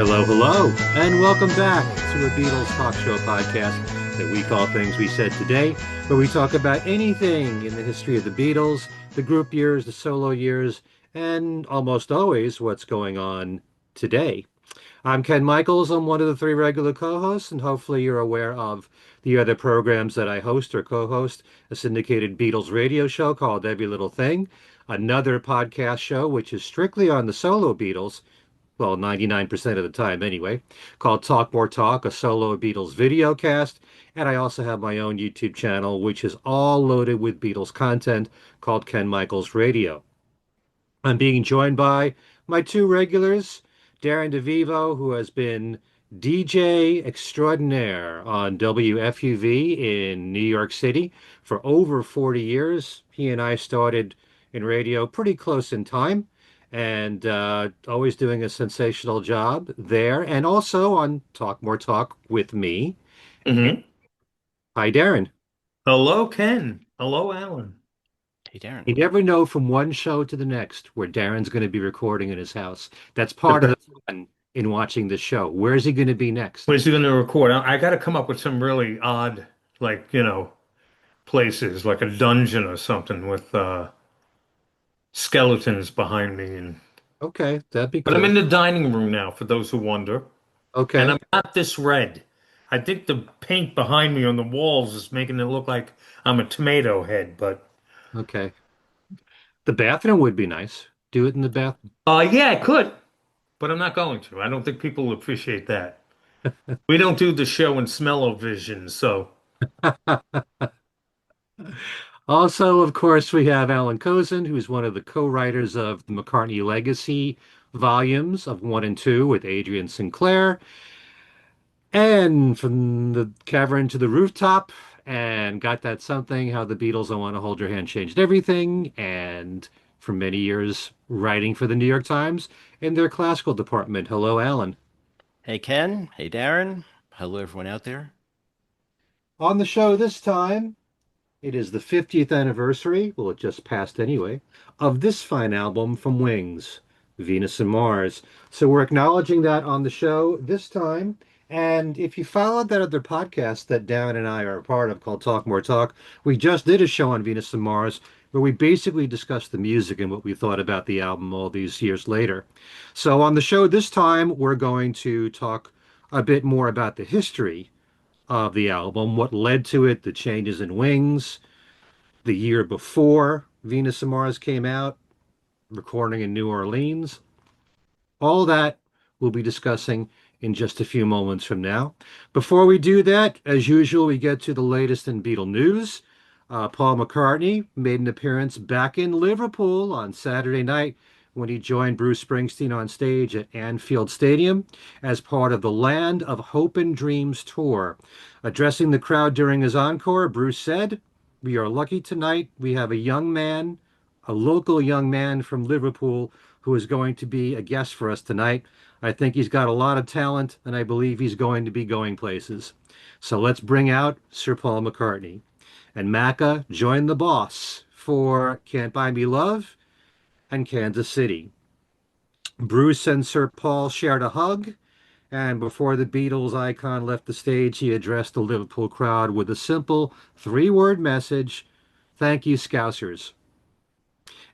Hello, hello, and welcome back to a Beatles talk show podcast that we call Things We Said Today, where we talk about anything in the history of the Beatles, the group years, the solo years, and almost always what's going on today. I'm Ken Michaels. I'm one of the three regular co-hosts, and hopefully you're aware of the other programs that I host or co-host, a syndicated Beatles radio show called Every Little Thing, another podcast show which is strictly on the solo Beatles, well, 99% of the time anyway, called Talk More Talk, a solo Beatles video cast. And I also have my own YouTube channel, which is all loaded with Beatles content called Ken Michaels Radio. I'm being joined by my two regulars, Darren DeVivo, who has been DJ extraordinaire on WFUV in New York City for over 40 years. He and I started in radio pretty close in time and always doing a sensational job there and also on Talk More Talk with me. hmm Hi, Darren. Hello, Ken. Hello, Alan. Hey, Darren. You never know from one show to the next where Darren's going to be recording in his house. That's part of the fun in watching the show. Where's he going to be next? Where's he going to record? I got to come up with some really odd, places, like a dungeon or something with skeletons behind me. Okay, that'd be But I'm in cool. the dining room now, for those who wonder. And Okay, I'm not this red. I think the paint behind me on the walls is making it look like I'm a tomato head. But okay. The bathroom would be nice. Do it in the bathroom. yeah, I could, but I'm not going to. I don't think people will appreciate that. We don't do the show in smell-o-vision, so. Also, of course, we have Alan Kozinn, who's one of the co-writers of the McCartney Legacy volumes of one and two with Adrian Sinclair. And from the cavern to the rooftop, and got that something, how the Beatles, I Want to Hold Your Hand changed everything. And for many years, writing for the New York Times in their classical department. Hello, Alan. Hey, Ken. Hey, Darren. Hello, everyone out there. On the show this time, it is the 50th anniversary, well, it just passed anyway, of this fine album from Wings, Venus and Mars. So we're acknowledging that on the show this time. And if you followed that other podcast that Darren and I are a part of called Talk More Talk, we just did a show on Venus and Mars where we basically discussed the music and what we thought about the album all these years later. So on the show this time, we're going to talk a bit more about the history of the album, what led to it, the changes in Wings, the year before Venus and Mars came out, recording in New Orleans. All that we'll be discussing in just a few moments from now. Before we do that, as usual, we get to the latest in Beatle news. Paul McCartney made an appearance back in Liverpool on Saturday night when he joined Bruce Springsteen on stage at Anfield Stadium as part of the Land of Hope and Dreams tour. Addressing the crowd during his encore, Bruce said, "We are lucky tonight. We have a young man, a local young man from Liverpool who is going to be a guest for us tonight. I think he's got a lot of talent, and I believe he's going to be going places. So let's bring out Sir Paul McCartney." And Macca joined the boss for Can't Buy Me Love and Kansas City. Bruce and Sir Paul shared a hug, and before the Beatles icon left the stage, he addressed the Liverpool crowd with a simple three-word message: "Thank you, Scousers."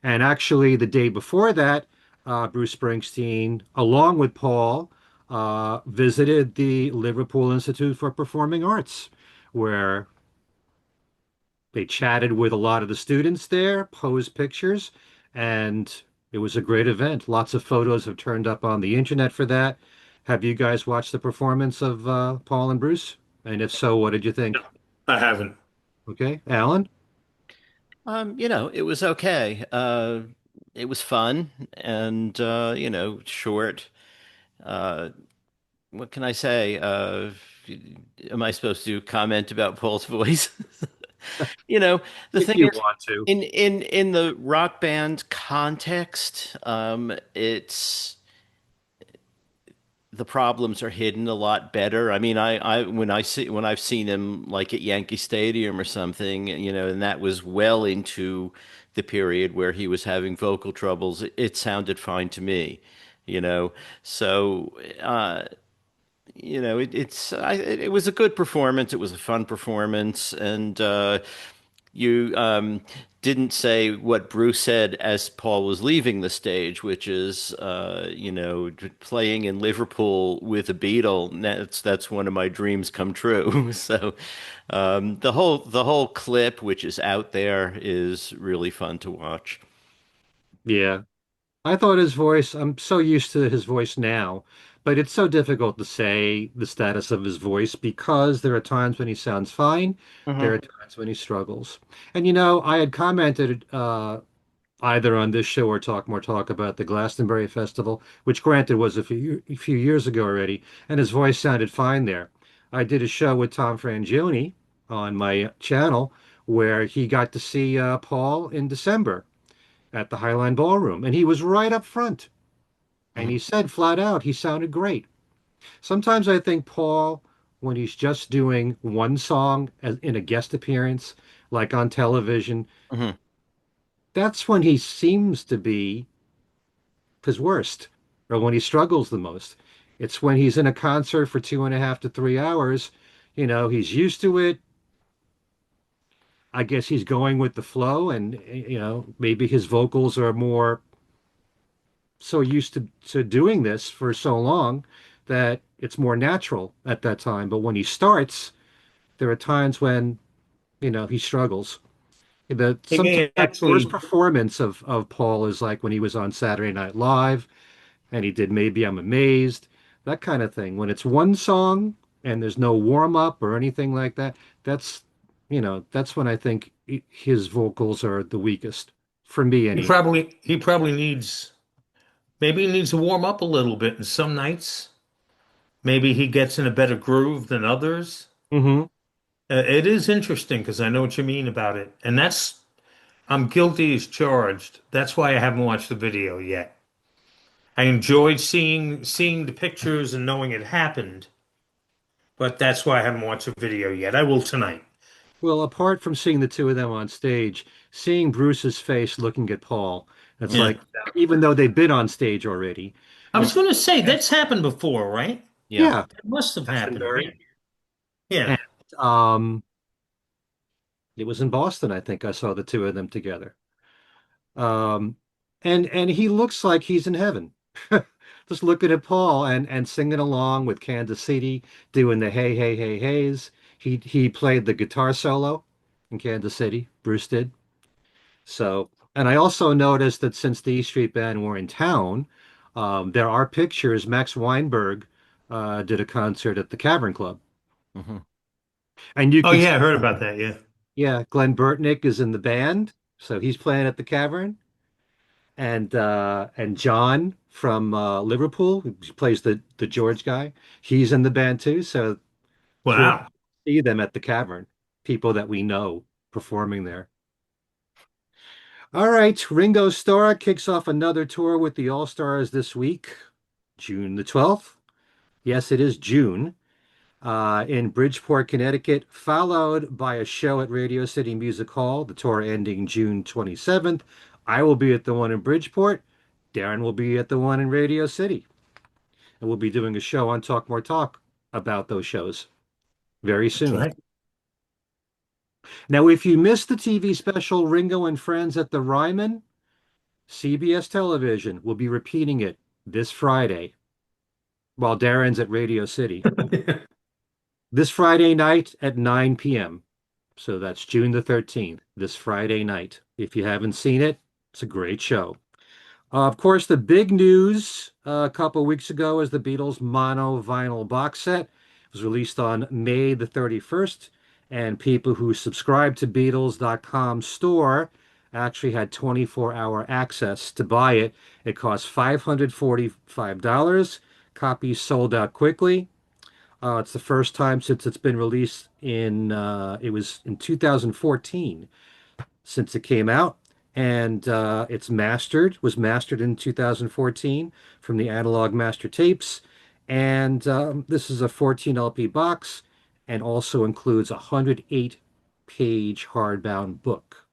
And actually, the day before that, Bruce Springsteen, along with Paul, visited the Liverpool Institute for Performing Arts, where they chatted with a lot of the students there, posed pictures, and it was a great event. Lots of photos have turned up on the internet for that. Have you guys watched the performance of Paul and Bruce? And if so, what did you No, think? I haven't. Okay, Alan? It was okay. It was fun and, short. Uh, what can I say? Am I supposed to comment about Paul's voice? You know, the If thing you is, want to. in the rock band context, it's the problems are hidden a lot better. I mean, when I've seen him like at Yankee Stadium or something, and that was well into the period where he was having vocal troubles, it sounded fine to me. you know. So, it was a good performance. It was a fun performance, and you didn't say what Bruce said as Paul was leaving the stage, which is, playing in Liverpool with a Beatle. That's one of my dreams come true. So the whole clip, which is out there, is really fun to watch. Yeah. I thought his voice, I'm so used to his voice now, but it's so difficult to say the status of his voice because there are times when he sounds fine, there Hmm. are times when he struggles. And I had commented either on this show or Talk More Talk about the Glastonbury Festival, which granted was a few years ago already, and his voice sounded fine there. I did a show with Tom Frangioni on my channel where he got to see Paul in December at the Highline Ballroom, and he was right up front. And he said flat out he sounded great. Sometimes I think Paul, when he's just doing one song in a guest appearance, like on television, Hmm. that's when he seems to be his worst, or when he struggles the most. It's when he's in a concert for 2.5 to 3 hours. He's used to it. I guess he's going with the flow, and maybe his vocals are more so used to doing this for so long that it's more natural at that time. But when he starts, there are times when, he struggles. He Sometimes may the worst actually, performance of Paul is like when he was on Saturday Night Live and he did Maybe I'm Amazed, that kind of thing. When it's one song and there's no warm up or anything like that, that's, that's when I think his vocals are the weakest for me he anyway. probably, he probably needs, maybe he needs to warm up a little bit. And some nights, maybe he gets in a better groove than others. Hmm. It is interesting because I know what you mean about it. And I'm guilty as charged. That's why I haven't watched the video yet. I enjoyed seeing the pictures and knowing it happened, but that's why I haven't watched the video yet. I will tonight. Well, apart from seeing the two of them on stage, seeing Bruce's face looking at Paul, it's Yeah. like, even though they've been on stage already, I you was know, going to say that's happened before, right? Yeah. yeah, It must have happened, Glastonbury. right? Yeah. And um, it was in Boston, I think I saw the two of them together. Um, and he looks like he's in heaven. Just looking at Paul and singing along with Kansas City, doing the hey, hey, hey, heys. He played the guitar solo in Kansas City, Bruce did. So, and I also noticed that since the E Street Band were in town, there are pictures. Max Weinberg did a concert at the Cavern Club, Hmm. and you Oh could, yeah, I heard about that. Yeah. yeah, Glenn Burtnick is in the band, so he's playing at the Cavern, and John from Liverpool, who plays the George guy, he's in the band too. So it's really Wow. cool to see them at the Cavern, people that we know performing there. All right, Ringo Starr kicks off another tour with the All Stars this week, June the 12th. Yes, it is June, in Bridgeport, Connecticut, followed by a show at Radio City Music Hall, the tour ending June 27th. I will be at the one in Bridgeport. Darren will be at the one in Radio City. And we'll be doing a show on Talk More Talk about those shows very That's soon. right. Now, if you missed the TV special Ringo and Friends at the Ryman, CBS Television will be repeating it this Friday while Darren's at Radio City. This Friday night at 9 p.m. So that's June the 13th, this Friday night. If you haven't seen it, it's a great show. Of course, the big news a couple of weeks ago is the Beatles mono vinyl box set. It was released on May the 31st, and people who subscribe to Beatles.com store actually had 24-hour access to buy it. It cost $545. Copies sold out quickly. It's the first time since it's been released it was in 2014 since it came out, and was mastered in 2014 from the Analog Master Tapes, and this is a 14 LP box, and also includes a 108-page hardbound book.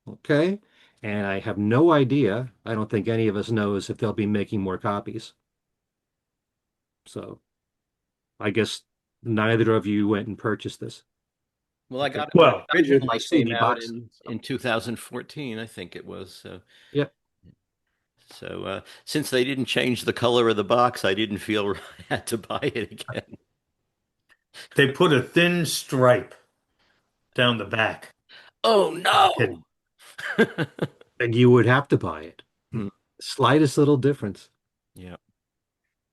Okay, And I have no idea. I don't think any of us knows if they'll be making more copies. So I guess neither of you went and purchased this. Well, I got it when it Well, Got it with my originally came CD out box. in 2014, I think it was. So, Yep. since they didn't change the color of the box, I didn't feel I had to buy it again. they put a thin stripe down the back. Oh I'm no! kidding. And you would have to buy it. Hmm. Slightest little difference. Yeah.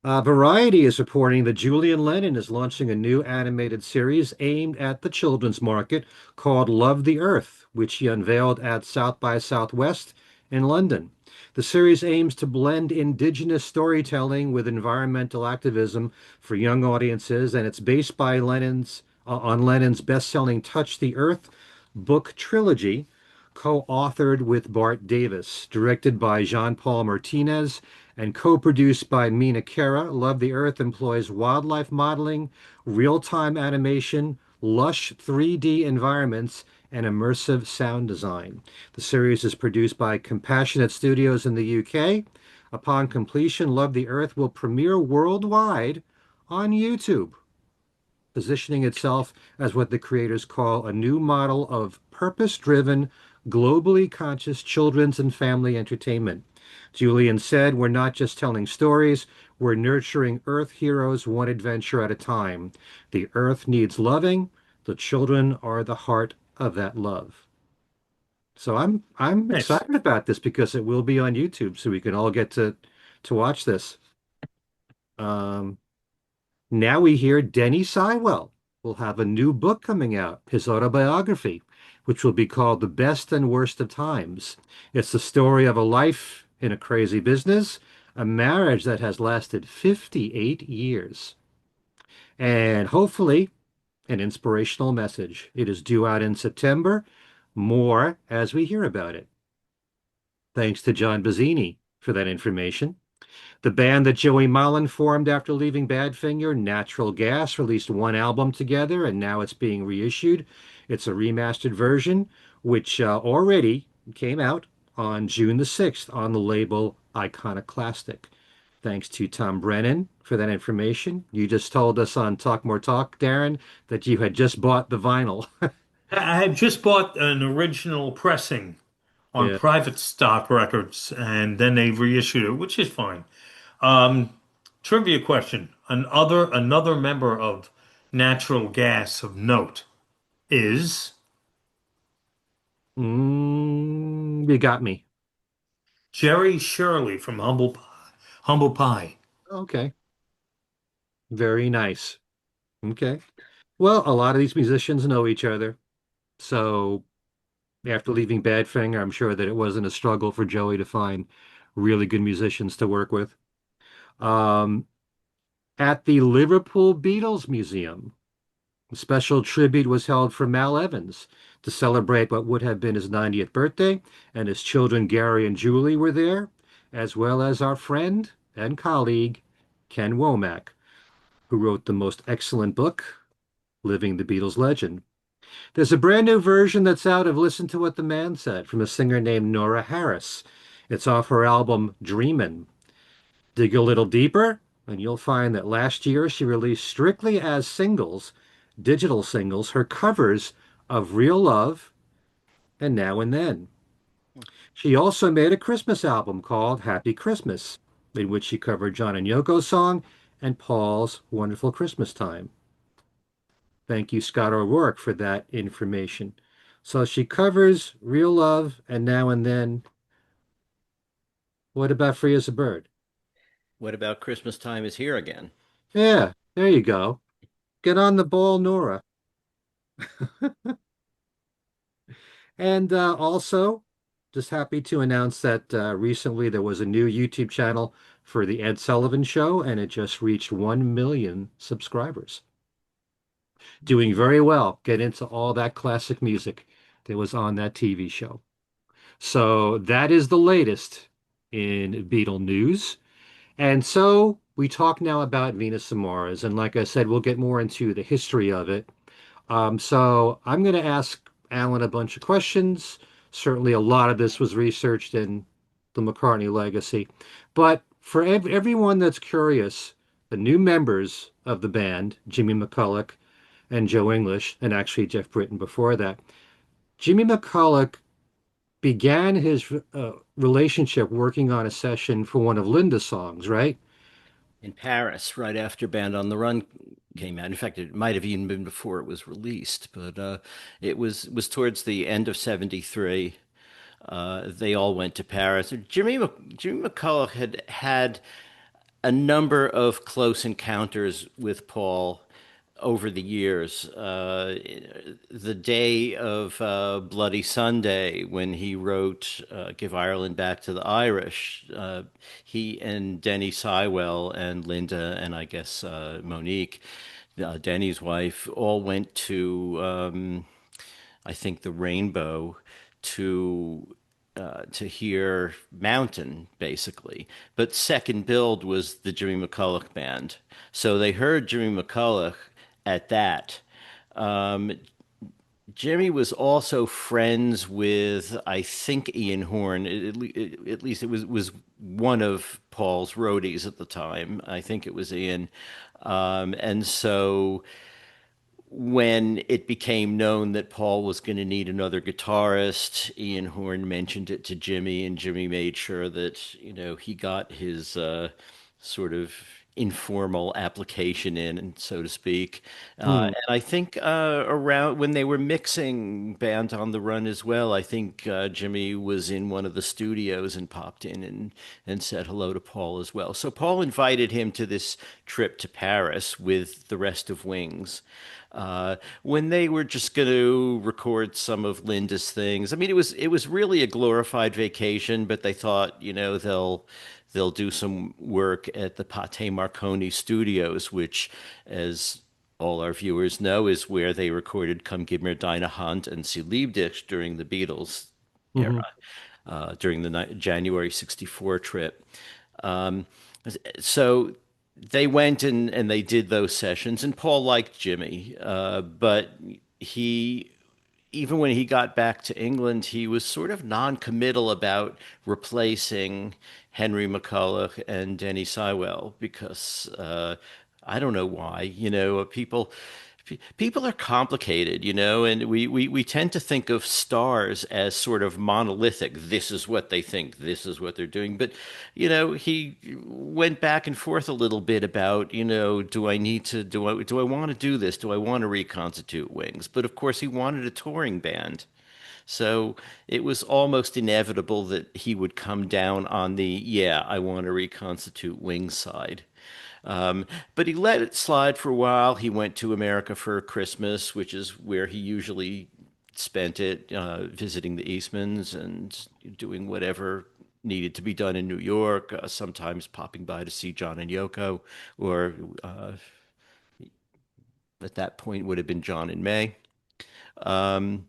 Variety is reporting that Julian Lennon is launching a new animated series aimed at the children's market called Love the Earth, which he unveiled at South by Southwest in London. The series aims to blend indigenous storytelling with environmental activism for young audiences, and it's based by on Lennon's best-selling Touch the Earth book trilogy, co-authored with Bart Davis, directed by Jean-Paul Martinez, and co-produced by Mina Kara. Love the Earth employs wildlife modeling, real-time animation, lush 3D environments, and immersive sound design. The series is produced by Compassionate Studios in the UK. Upon completion, Love the Earth will premiere worldwide on YouTube, positioning itself as what the creators call a new model of purpose-driven, globally conscious children's and family entertainment. Julian said, "We're not just telling stories, we're nurturing Earth heroes one adventure at a time. The Earth needs loving. The children are the heart of that love." So I'm Nice. excited about this because it will be on YouTube, so we can all get to watch this. Um, Now we hear Denny Sywell will have a new book coming out, his autobiography, which will be called The Best and Worst of Times. It's the story of a life in a crazy business, a marriage that has lasted 58 years, and hopefully an inspirational message. It is due out in September. More as we hear about it. Thanks to John Bazzini for that information. The band that Joey Molland formed after leaving Badfinger, Natural Gas, released one album together, and now it's being reissued. It's a remastered version, which already came out on June the 6th on the label Iconoclastic. Thanks to Tom Brennan for that information. You just told us on Talk More Talk, Darren, that you had just bought the vinyl. I had just bought an original pressing on Yeah. private stock records, and then they reissued it, which is fine. Um, Trivia question: another member of Natural Gas of note is You got me. Jerry Shirley from Humble Pie. Okay. Very nice. Okay. Well, a lot of these musicians know each other. So after leaving Badfinger, I'm sure that it wasn't a struggle for Joey to find really good musicians to work with. Um, at the Liverpool Beatles Museum, a special tribute was held for Mal Evans to celebrate what would have been his 90th birthday, and his children Gary and Julie were there, as well as our friend and colleague Ken Womack, who wrote the most excellent book, Living the Beatles Legend. There's a brand new version that's out of Listen to What the Man Said from a singer named Nora Harris. It's off her album Dreamin'. Dig a little deeper, and you'll find that last year she released strictly as singles, digital singles, her covers of Real Love and Now and Then. She also made a Christmas album called Happy Christmas, in which she covered John and Yoko's song and Paul's Wonderful Christmas Time. Thank you, Scott O'Rourke, for that information. So she covers Real Love and Now and Then. What about Free as a Bird? What about Christmas time is here again? Yeah, there you go. Get on the ball, Nora. And also, just happy to announce that recently there was a new YouTube channel for The Ed Sullivan Show, and it just reached 1 million subscribers. Doing very well. Get into all that classic music that was on that TV show. So that is the latest in Beatle news. And so we talk now about Venus and Mars. And like I said, we'll get more into the history of it. So I'm going to ask Alan a bunch of questions Certainly, a lot of this was researched in the McCartney Legacy. But for everyone that's curious, the new members of the band, Jimmy McCulloch and Joe English, and actually Jeff Britton before that, Jimmy McCulloch began his relationship working on a session for one of Linda's songs, right? In Paris, right after Band on the Run came out. In fact, it might have even been before it was released, but it was towards the end of '73. They all went to Paris. Jimmy McCulloch had had a number of close encounters with Paul over the years. The day of Bloody Sunday, when he wrote "Give Ireland Back to the Irish," he and Denny Sywell and Linda and I guess Monique, Denny's wife, all went to I think the Rainbow to hear Mountain, basically. But second build was the Jimmy McCulloch band. So they heard Jimmy McCulloch at that. Um, Jimmy was also friends with, I think, Ian Horn. At least it was one of Paul's roadies at the time. I think it was Ian. And so when it became known that Paul was going to need another guitarist, Ian Horn mentioned it to Jimmy, and Jimmy made sure that, he got his sort of informal application in, and so to speak. Hmm. And I think around when they were mixing Band on the Run as well, I think Jimmy was in one of the studios and popped in and said hello to Paul as well. So Paul invited him to this trip to Paris with the rest of Wings when they were just going to record some of Linda's things. I mean, it was really a glorified vacation, but they thought, they'll do some work at the Pate Marconi Studios, which, as all our viewers know, is where they recorded "Come Give Me Dinah Hunt" and "Sie liebt dich" during the Beatles Hmm. era, during the January '64 trip. Um, so they went and they did those sessions, and Paul liked Jimmy, but he, even when he got back to England, he was sort of non-committal about replacing Henry McCulloch and Denny Sywell because I don't know why. People are complicated, and we tend to think of stars as sort of monolithic. This is what they think, this is what they're doing. But, he went back and forth a little bit about, do I want to do this? Do I want to reconstitute Wings? But of course, he wanted a touring band. So it was almost inevitable that he would come down on the, yeah, I want to reconstitute Wings side. But he let it slide for a while. He went to America for Christmas, which is where he usually spent it, visiting the Eastmans and doing whatever needed to be done in New York, sometimes popping by to see John and Yoko, or at that point would have been John and May. Um,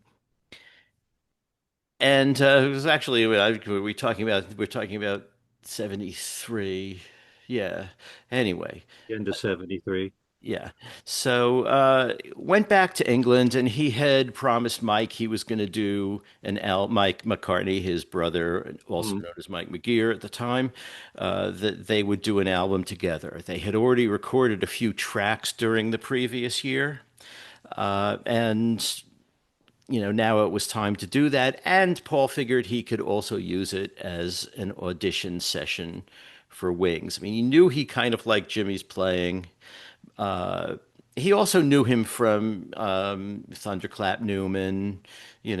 and it was actually, we're talking about 73. Yeah. Anyway, End of 73. yeah. So went back to England, and he had promised Mike he was going to do Mike McCartney, his brother, also Hmm. known as Mike McGear at the time, that they would do an album together. They had already recorded a few tracks during the previous year, and now it was time to do that. And Paul figured he could also use it as an audition session for Wings. I mean, he knew he kind of liked Jimmy's playing. Uh, he also knew him from Thunderclap Newman. He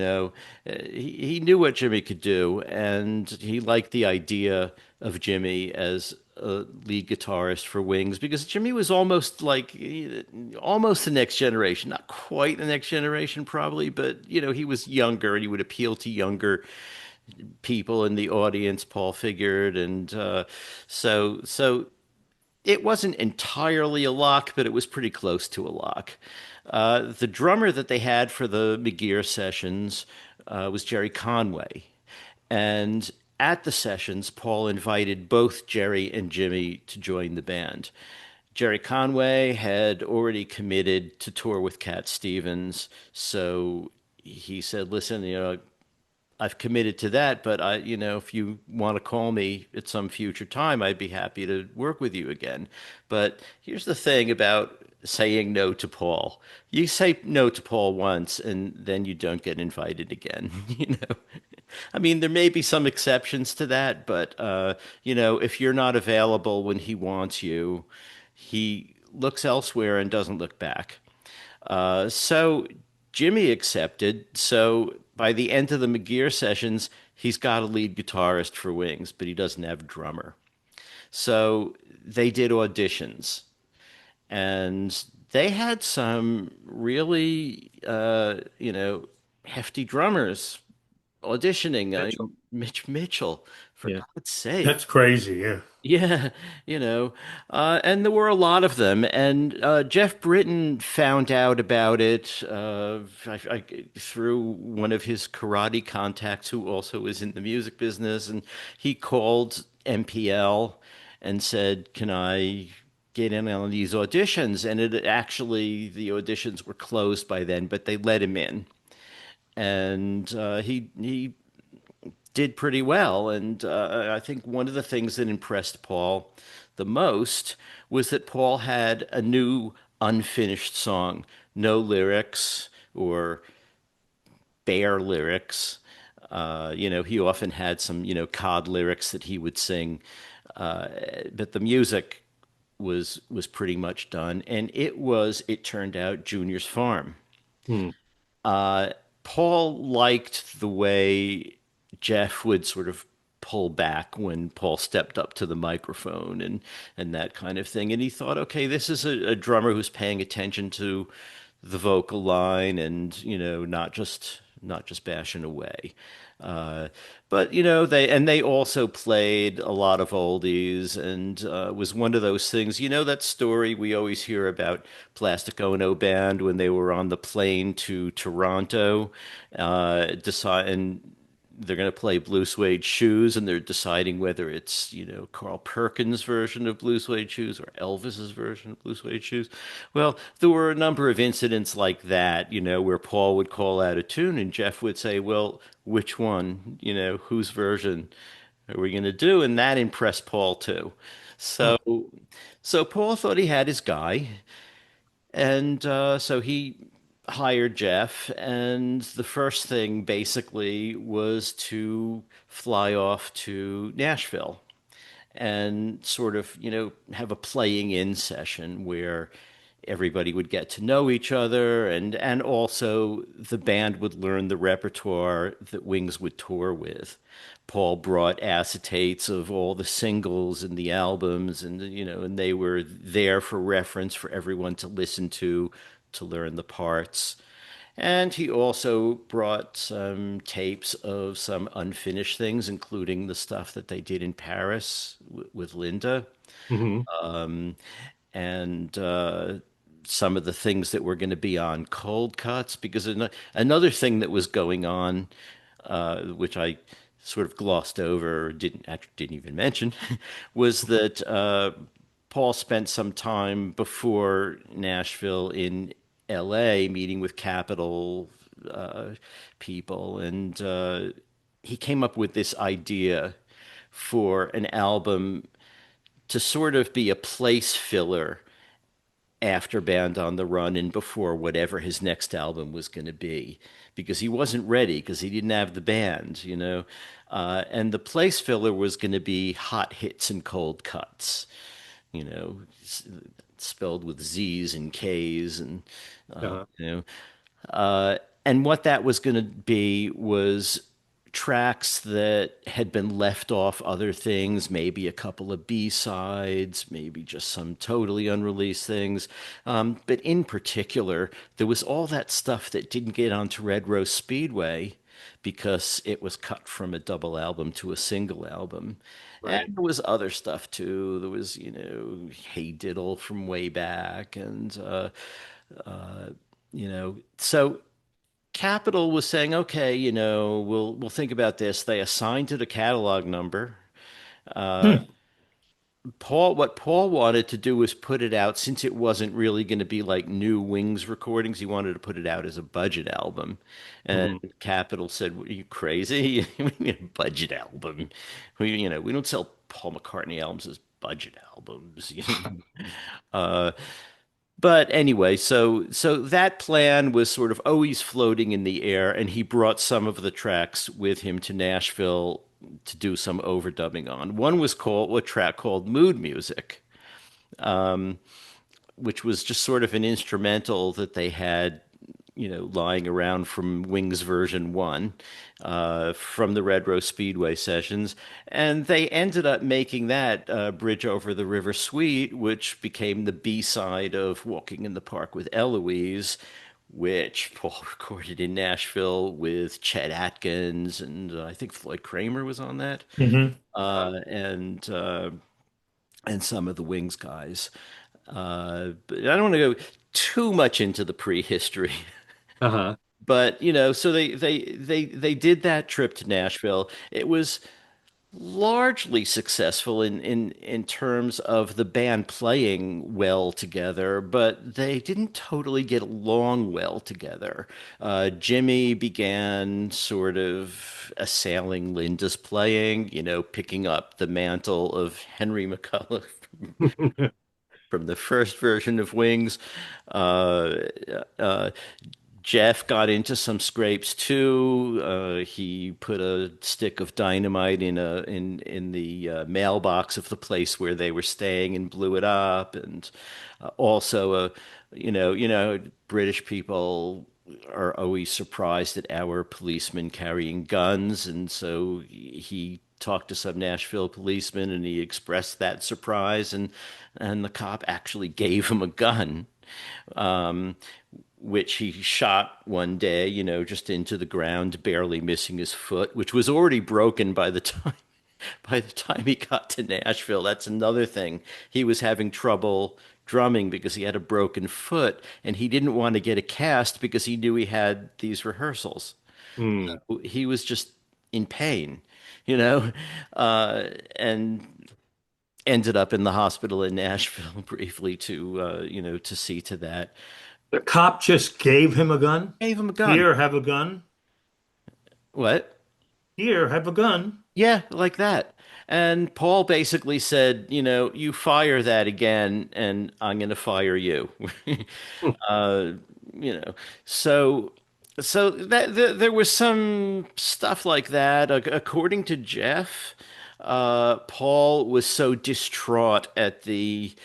knew what Jimmy could do, and he liked the idea of Jimmy as a lead guitarist for Wings because Jimmy was almost like almost the next generation, not quite the next generation probably, but he was younger and he would appeal to younger people in the audience. Paul figured, and so it wasn't entirely a lock, but it was pretty close to a lock. The drummer that they had for the McGear sessions was Jerry Conway. And at the sessions, Paul invited both Jerry and Jimmy to join the band. Jerry Conway had already committed to tour with Cat Stevens, so he said, "Listen, I've committed to that, but if you want to call me at some future time, I'd be happy to work with you again. But here's the thing about saying no to Paul. You say no to Paul once and then you don't get invited again, you know. I mean, there may be some exceptions to that, but if you're not available when he wants you, he looks elsewhere and doesn't look back. So Jimmy accepted. So by the end of the McGear sessions, he's got a lead guitarist for Wings, but he doesn't have a drummer. So they did auditions, and they had some really, hefty drummers auditioning. Mitchell. Mitch Mitchell, for Yeah. God's sake. That's crazy. Yeah. Yeah, and there were a lot of them. And Jeff Britton found out about it through one of his karate contacts who also is in the music business. And he called MPL and said, "Can I get in on these auditions?" And the auditions were closed by then, but they let him in. And he did pretty well. And I think one of the things that impressed Paul the most was that Paul had a new unfinished song, no lyrics or bare lyrics. He often had some, cod lyrics that he would sing, but the music was pretty much done, and it turned out Junior's Farm. Hmm. Uh, Paul liked the way Jeff would sort of pull back when Paul stepped up to the microphone and that kind of thing. And he thought, okay, this is a drummer who's paying attention to the vocal line and, not just bashing away. Uh, but they also played a lot of oldies, and was one of those things. That story we always hear about Plastic Ono Band when they were on the plane to Toronto, decide and they're going to play Blue Suede Shoes, and they're deciding whether it's, Carl Perkins' version of Blue Suede Shoes or Elvis's version of Blue Suede Shoes. Well, there were a number of incidents like that, where Paul would call out a tune and Jeff would say, well, which one, whose version are we going to do? And that impressed Paul too. Huh. So Paul thought he had his guy. And so he hired Jeff, and the first thing basically was to fly off to Nashville and sort of, have a playing in session where everybody would get to know each other, and also the band would learn the repertoire that Wings would tour with. Paul brought acetates of all the singles and the albums, and they were there for reference for everyone to listen to learn the parts. And he also brought some tapes of some unfinished things, including the stuff that they did in Paris with Linda, Hmm. and some of the things that were going to be on Cold Cuts. Because another thing that was going on, which I sort of glossed over, or didn't even mention, was that Paul spent some time before Nashville in LA meeting with Capitol people, and he came up with this idea for an album to sort of be a place filler after Band on the Run and before whatever his next album was going to be, because he wasn't ready, because he didn't have the band. And the place filler was going to be hot hits and cold cuts, you know, spelled with Z's and K's, and uh, Uh-huh. you know, and what that was going to be was tracks that had been left off other things, maybe a couple of B-sides, maybe just some totally unreleased things. But in particular, there was all that stuff that didn't get onto Red Rose Speedway because it was cut from a double album to a single album. And Right. there was other stuff too. There was, Hey Diddle from way back, and so Capital was saying, okay, we'll think about this. They assigned it a catalog number. Hmm. What Paul wanted to do was put it out since it wasn't really going to be like new Wings recordings. He wanted to put it out as a budget album. And Hmm. Capitol said, "What, are you crazy? We need a budget album. We don't sell Paul McCartney albums as budget albums." Uh, but anyway, so that plan was sort of always floating in the air, and he brought some of the tracks with him to Nashville to do some overdubbing on. One was called a track called Mood Music, which was just sort of an instrumental that they had, lying around from Wings version one, from the Red Rose Speedway sessions. And they ended up making that Bridge Over the River Suite, which became the B-side of Walking in the Park with Eloise, which Paul recorded in Nashville with Chet Atkins, and I think Floyd Kramer was on that, Hmm. uh, and uh, and some of the Wings guys. But I don't want to go too much into the prehistory. Uh-huh. But so they did that trip to Nashville. It was largely successful in terms of the band playing well together, but they didn't totally get along well together. Jimmy began sort of assailing Linda's playing, picking up the mantle of Henry McCullough from the first version of Wings. Uh, uh, Jeff got into some scrapes too. He put a stick of dynamite in the mailbox of the place where they were staying and blew it up. And also, British people are always surprised at our policemen carrying guns, and so he talked to some Nashville policemen and he expressed that surprise, and the cop actually gave him a gun. Um, which he shot one day, just into the ground, barely missing his foot, which was already broken by the time he got to Nashville. That's another thing. He was having trouble drumming because he had a broken foot, and he didn't want to get a cast because he knew he had these rehearsals. Mm. He was just in pain, you know, and ended up in the hospital in Nashville briefly to see to that. The cop just gave him a gun. Gave him a gun. Here, have a gun. What? Here, have a gun. Yeah, like that. And Paul basically said, you fire that again, and I'm going to fire you. uh, you know, so there was some stuff like that. According to Jeff, Paul was so distraught at the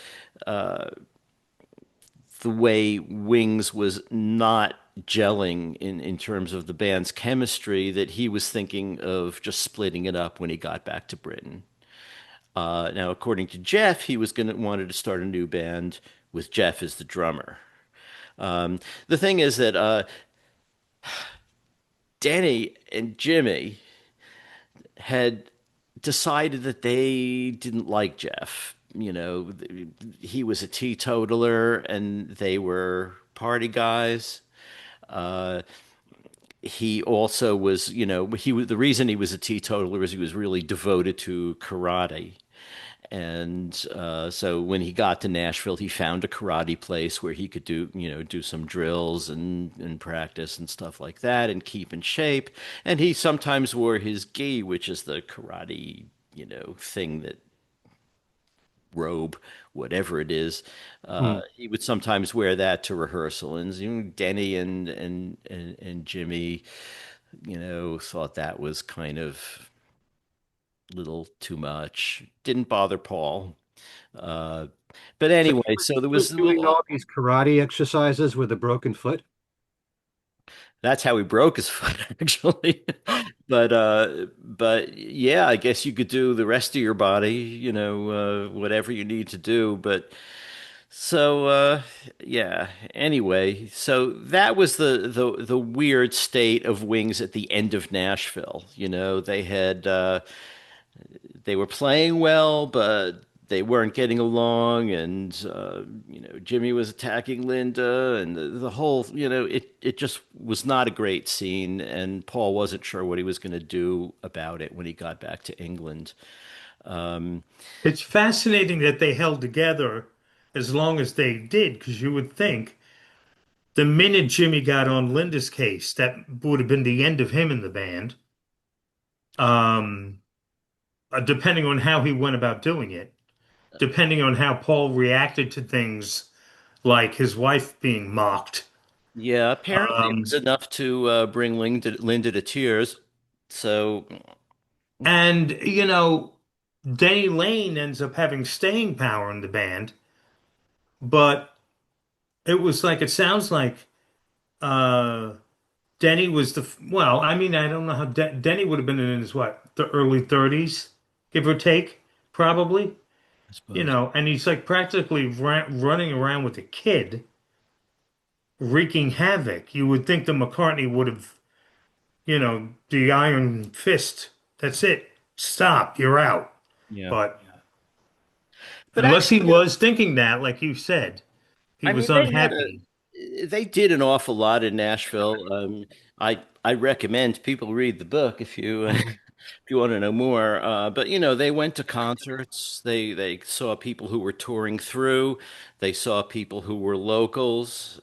way Wings was not gelling in terms of the band's chemistry that he was thinking of just splitting it up when he got back to Britain. Now, according to Jeff, he was going to wanted to start a new band with Jeff as the drummer. The thing is that Danny and Jimmy had decided that they didn't like Jeff. He was a teetotaler and they were party guys. Uh, he also was, the reason he was a teetotaler was he was really devoted to karate. And so when he got to Nashville, he found a karate place where he could do some drills and practice and stuff like that and keep in shape. And he sometimes wore his gi, which is the karate, thing that robe, whatever it is. Mm. He would sometimes wear that to rehearsal. And Denny and Jimmy, thought that was kind of little too much. Didn't bother Paul. Uh, but So anyway, so there he was was a doing little. all these karate exercises with a broken foot. That's how he broke his foot, actually. But yeah, I guess you could do the rest of your body, whatever you need to do. But so yeah. Anyway, so that was the weird state of Wings at the end of Nashville. They were playing well, but they weren't getting along, and Jimmy was attacking Linda, and the whole, it just was not a great scene, and Paul wasn't sure what he was going to do about it when he got back to England. It's fascinating that they held together as long as they did, because you would think the minute Jimmy got on Linda's case, that would have been the end of him in the band. Um, Depending on how he went about doing it, depending on how Paul reacted to things like his wife being mocked. Yeah, apparently it was Um, enough to bring Linda to tears. So, and, you know, Denny Lane ends up having staying power in the band, but it was like, it sounds like uh, Denny was well, I mean, I don't know how Denny would have been in his what, the early 30s, give or take, probably, I you suppose. know, and he's like practically running around with a kid, wreaking havoc. You would think the McCartney would have, you know, the iron fist. That's it. Stop. You're out. Yeah. But But unless he actually, was thinking that, like you said, he I was mean, unhappy. they did an awful lot in Nashville. I recommend people read the book if you if you want to know more. But you know, they went to concerts. They saw people who were touring through. They saw people who were locals.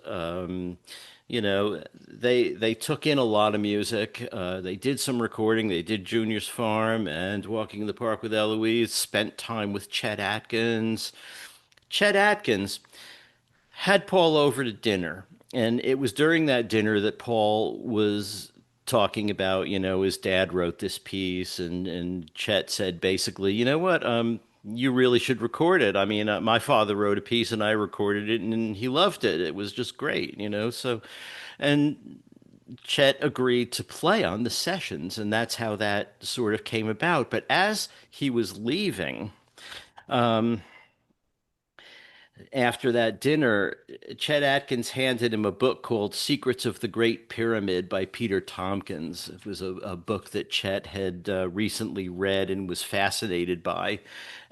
You know, they took in a lot of music. They did some recording. They did Junior's Farm and Walking in the Park with Eloise. Spent time with Chet Atkins. Chet Atkins had Paul over to dinner, and it was during that dinner that Paul was talking about, you know, his dad wrote this piece, and Chet said basically, you know what, you really should record it. I mean, my father wrote a piece and I recorded it, and he loved it. It was just great, you know. So, and Chet agreed to play on the sessions, and that's how that sort of came about. But as he was leaving, after that dinner, Chet Atkins handed him a book called Secrets of the Great Pyramid by Peter Tompkins. It was a book that Chet had recently read and was fascinated by.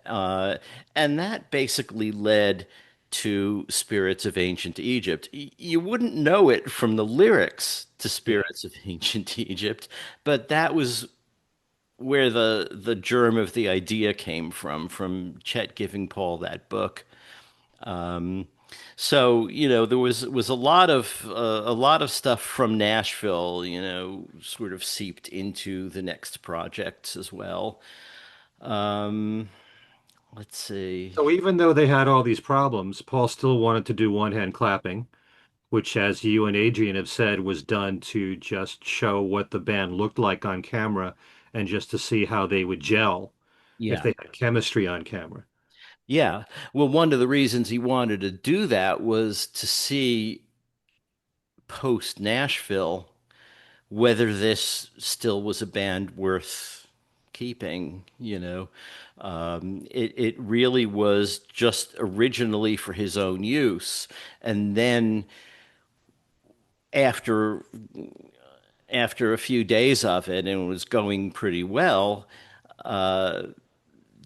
Uh, and that basically led to Spirits of Ancient Egypt. You wouldn't know it from the lyrics to Yeah. Spirits of Ancient Egypt, but that was where the germ of the idea came from Chet giving Paul that book. Um, so you know there was a lot of stuff from Nashville, you know, sort of seeped into the next projects as well. Um, let's see. So even though they had all these problems, Paul still wanted to do one-hand clapping, which, as you and Adrian have said, was done to just show what the band looked like on camera and just to see how they would gel if Yeah. they had chemistry on camera. Yeah. Well, one of the reasons he wanted to do that was to see post Nashville whether this still was a band worth keeping, you know. It really was just originally for his own use. And then after after a few days of it and it was going pretty well, uh,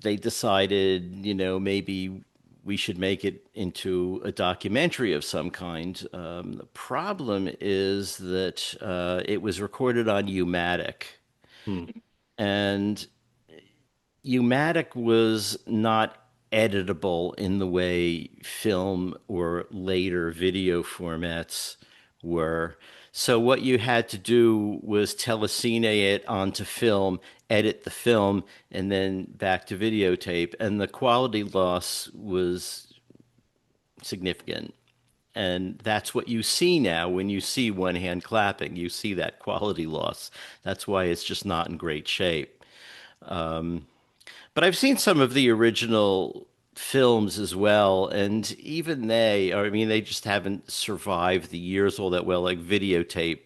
they decided, you know, maybe we should make it into a documentary of some kind. The problem is that it was recorded on U-matic, Hmm. and U-matic was not editable in the way film or later video formats were. So what you had to do was telecine it onto film, edit the film, and then back to videotape. And the quality loss was significant. And that's what you see now when you see one hand clapping. You see that quality loss. That's why it's just not in great shape. But I've seen some of the original films as well, and even they, I mean, they just haven't survived the years all that well. Like videotape,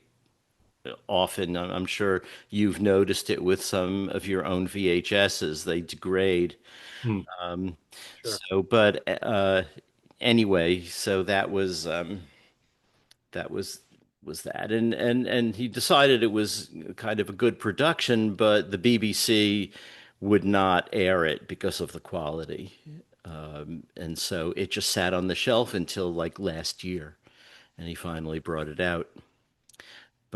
often, I'm sure you've noticed it with some of your own VHSs, they degrade. Hmm. Um, Sure. but anyway, so that was that, and he decided it was kind of a good production, but the BBC would not air it because of the quality, and so it just sat on the shelf until like last year, and he finally brought it out.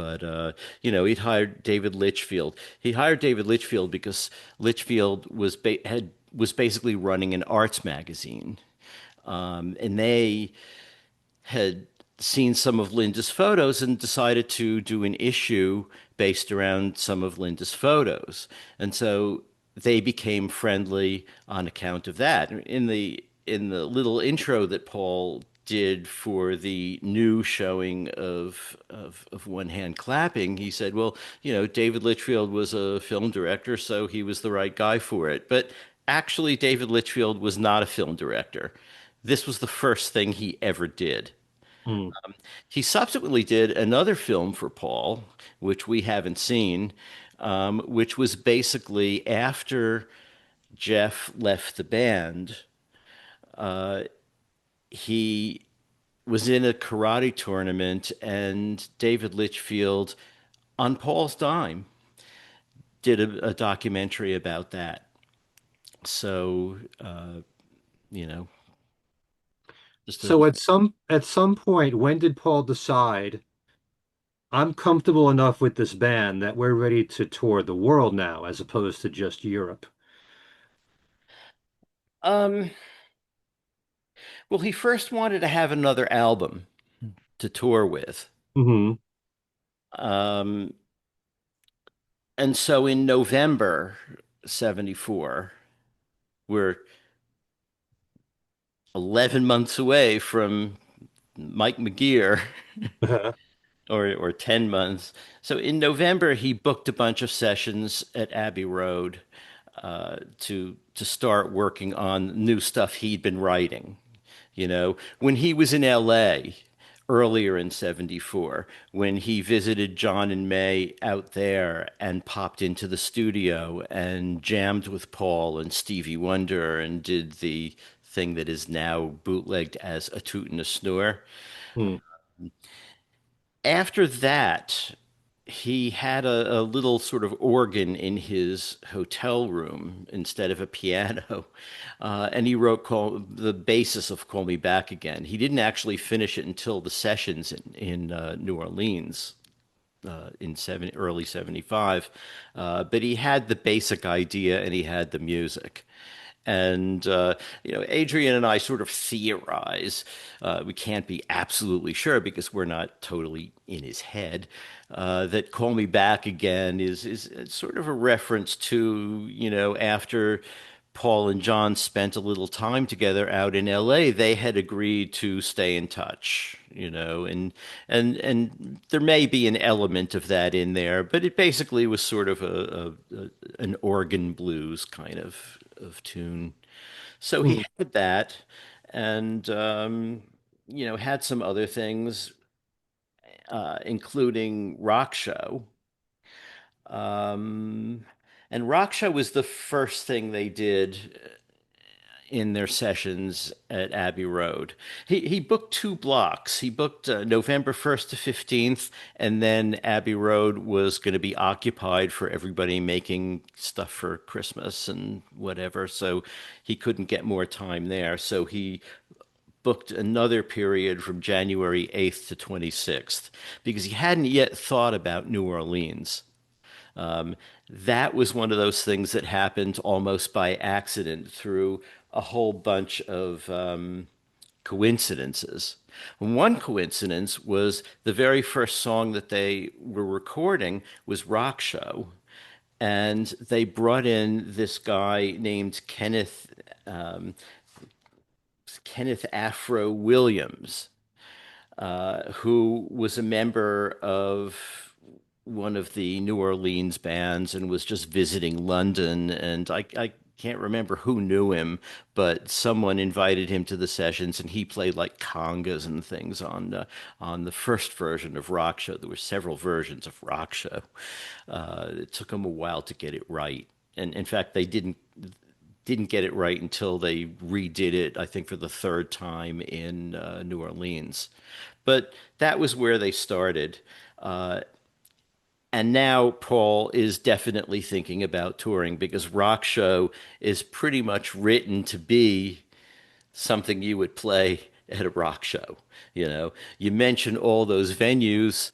but he'd hired David Litchfield. He hired David Litchfield because Litchfield was basically running an arts magazine, and they had seen some of Linda's photos and decided to do an issue based around some of Linda's photos. And so they became friendly on account of that. In the little intro that Paul did for the new showing of One Hand Clapping, he said, well, David Litchfield was a film director, so he was the right guy for it. But actually, David Litchfield was not a film director. This was the first thing he ever did. Hmm. He subsequently did another film for Paul, which we haven't seen, which was basically after Jeff left the band. He was in a karate tournament, and David Litchfield, on Paul's dime, did a documentary about that. So, you know, just a So at some point, when did Paul decide I'm comfortable enough with this band that we're ready to tour the world now, as opposed to just Europe? um. Well, he first wanted to have another album to tour with. Hmm. Um, and so in November 74, we're 11 months away from Mike McGear, or 10 months. So in November, he booked a bunch of sessions at Abbey Road to start working on new stuff he'd been writing. When he was in LA earlier in 74, when he visited John and May out there and popped into the studio and jammed with Paul and Stevie Wonder and did the thing that is now bootlegged as A Toot and a Snore. Hmm. After that, he had a little sort of organ in his hotel room instead of a piano. And he wrote the basis of Call Me Back Again. He didn't actually finish it until the sessions in New Orleans in early 75. But he had the basic idea and he had the music. And, Adrian and I sort of theorize. We can't be absolutely sure because we're not totally in his head. That Call Me Back Again is sort of a reference to, after Paul and John spent a little time together out in LA, they had agreed to stay in touch, and there may be an element of that in there, but it basically was sort of an organ blues kind of tune. So he Hmm. had that, and had some other things, including Rock Show. Um, and Rock Show was the first thing they did in their sessions at Abbey Road. He booked two blocks. He booked November 1st to 15th, and then Abbey Road was going to be occupied for everybody making stuff for Christmas and whatever. So he couldn't get more time there. So he booked another period from January 8th to 26th because he hadn't yet thought about New Orleans. Um, that was one of those things that happened almost by accident through a whole bunch of coincidences. One coincidence was the very first song that they were recording was Rock Show. And they brought in this guy named Kenneth Afro Williams, who was a member of one of the New Orleans bands and was just visiting London. And I can't remember who knew him, but someone invited him to the sessions, and he played like congas and things on the first version of Rock Show. There were several versions of Rock Show. It took him a while to get it right, and in fact, they didn't get it right until they redid it, I think, for the third time in New Orleans. But that was where they started. And now Paul is definitely thinking about touring because Rock Show is pretty much written to be something you would play at a rock show. You mention all those venues,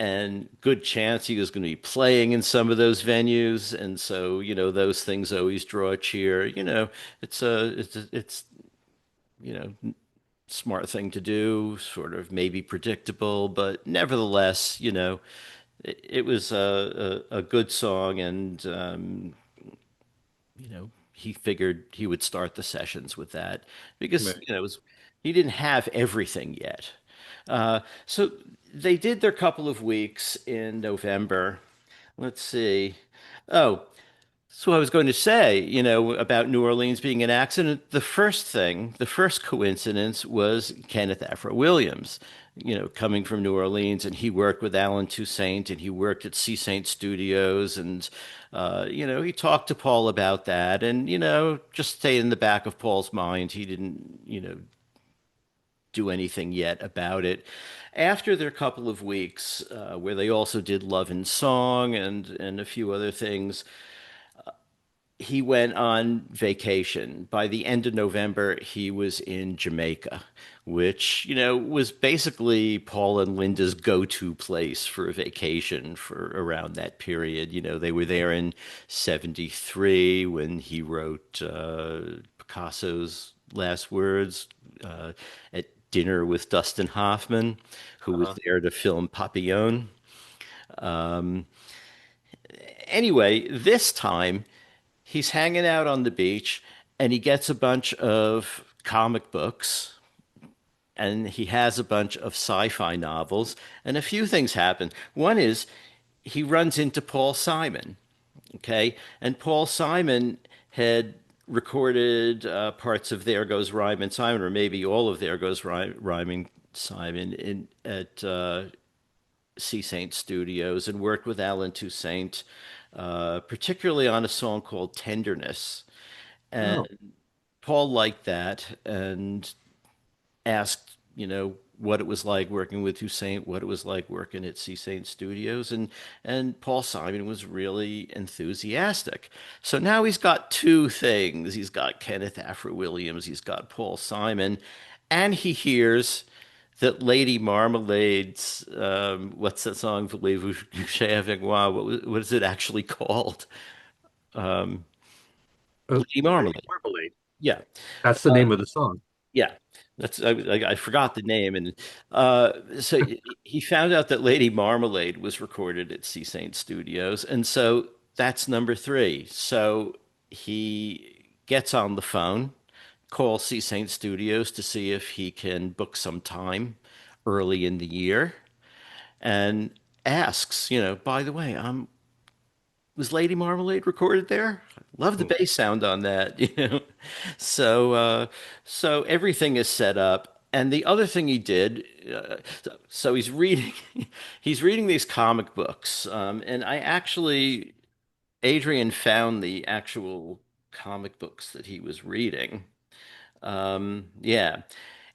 and good chance he was going to be playing in some of those venues. And so, those things always draw a cheer. It's you know, smart thing to do, sort of maybe predictable, but nevertheless, it was a good song, and he figured he would start the sessions with that because Right. he didn't have everything yet. So they did their couple of weeks in November. Let's see. Oh, so I was going to say, about New Orleans being an accident. The first coincidence was Kenneth Afro Williams, coming from New Orleans, and he worked with Alan Toussaint, and he worked at C. Saint Studios, and he talked to Paul about that, and just stayed in the back of Paul's mind. He didn't, do anything yet about it. After their couple of weeks, where they also did Love and Song and a few other things, he went on vacation. By the end of November, he was in Jamaica, which, was basically Paul and Linda's go-to place for a vacation for around that period. They were there in 73 when he wrote Picasso's last words at dinner with Dustin Hoffman, who was Uh-huh. there to film Papillon. Um, anyway, this time, he's hanging out on the beach and he gets a bunch of comic books and he has a bunch of sci-fi novels, and a few things happen. One is he runs into Paul Simon, okay? And Paul Simon had recorded parts of There Goes Rhyme and Simon, or maybe all of There Goes Rhyming Simon at C. Saint Studios, and worked with Alan Toussaint, particularly on a song called Tenderness. And Oh, Paul liked that and asked, what it was like working with Toussaint, what it was like working at C. Saint Studios, and Paul Simon was really enthusiastic. So now he's got two things. He's got Kenneth Afro Williams, he's got Paul Simon, and he hears that Lady Marmalade's what's that song? Voulez-vous coucher avec moi? What is it actually called? Lady Lady Marmalade. Marmalade. Yeah. That's the name of the song. Yeah, I forgot the name, and so he found out that Lady Marmalade was recorded at C. Saint Studios, and so that's number three. So he gets on the phone, calls C. Saint Studios to see if he can book some time early in the year, and asks, by the way, was Lady Marmalade recorded there? Love the Hmm. bass sound on that. So, so everything is set up. And the other thing he did, so he's reading, he's reading these comic books. And Adrian found the actual comic books that he was reading. Yeah.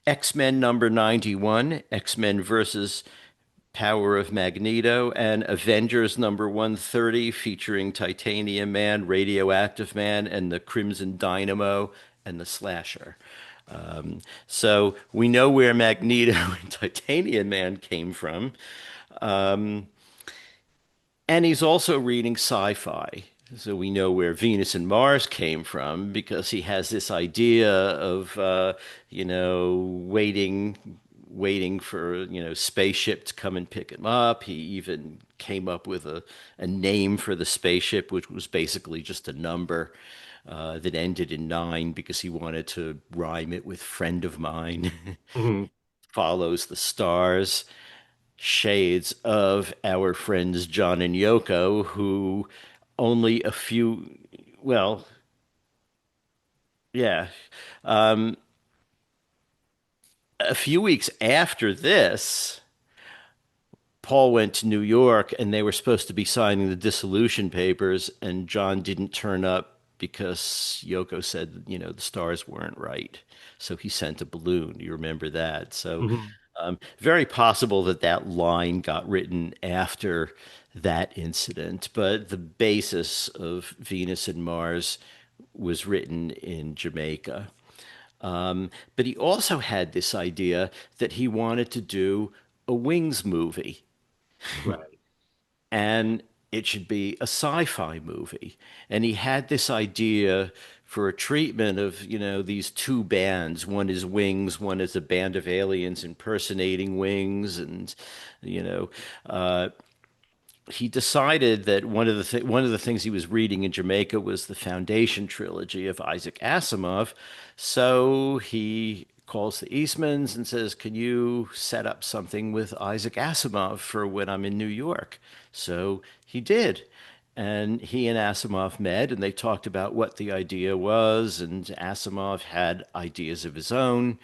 X-Men number 91, X-Men versus Power of Magneto, and Avengers number 130 featuring Titanium Man, Radioactive Man, and the Crimson Dynamo and the Slasher. So we know where Magneto and Titanium Man came from. Um, and he's also reading sci-fi. So we know where Venus and Mars came from because he has this idea of, waiting for, spaceship to come and pick him up. He even came up with a name for the spaceship, which was basically just a number that ended in nine because he wanted to rhyme it with friend of mine. Mhm. Follows the stars, shades of our friends John and Yoko, who only a few, well, yeah, um, a few weeks after this, Paul went to New York and they were supposed to be signing the dissolution papers, and John didn't turn up because Yoko said, the stars weren't right. So he sent a balloon. You remember that? So Mhm. very possible that that line got written after that incident, but the basis of Venus and Mars was written in Jamaica. But he also had this idea that he wanted to do a Wings movie. Right. and it should be a sci-fi movie. And he had this idea for a treatment of, these two bands. One is Wings, one is a band of aliens impersonating Wings, and you know, uh, he decided that one of the things he was reading in Jamaica was the Foundation trilogy of Isaac Asimov. So he calls the Eastmans and says, "Can you set up something with Isaac Asimov for when I'm in New York?" So he did. And he and Asimov met and they talked about what the idea was. And Asimov had ideas of his own,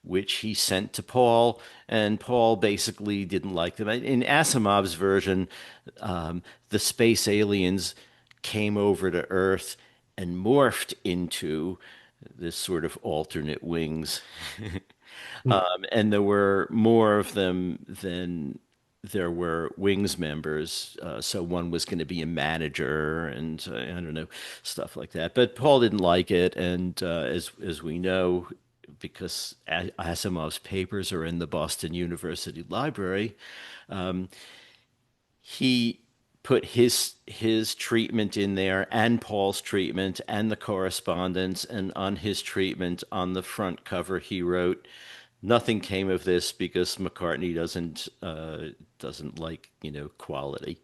which he sent to Paul. And Paul basically didn't like them. In Asimov's version, the space aliens came over to Earth and morphed into this sort of alternate wings. Hmm. And there were more of them than there were Wings members. So one was going to be a manager, and I don't know, stuff like that. But Paul didn't like it, and as we know, because Asimov's papers are in the Boston University Library, he put his treatment in there and Paul's treatment and the correspondence, and on his treatment on the front cover he wrote, "Nothing came of this because McCartney doesn't like, quality."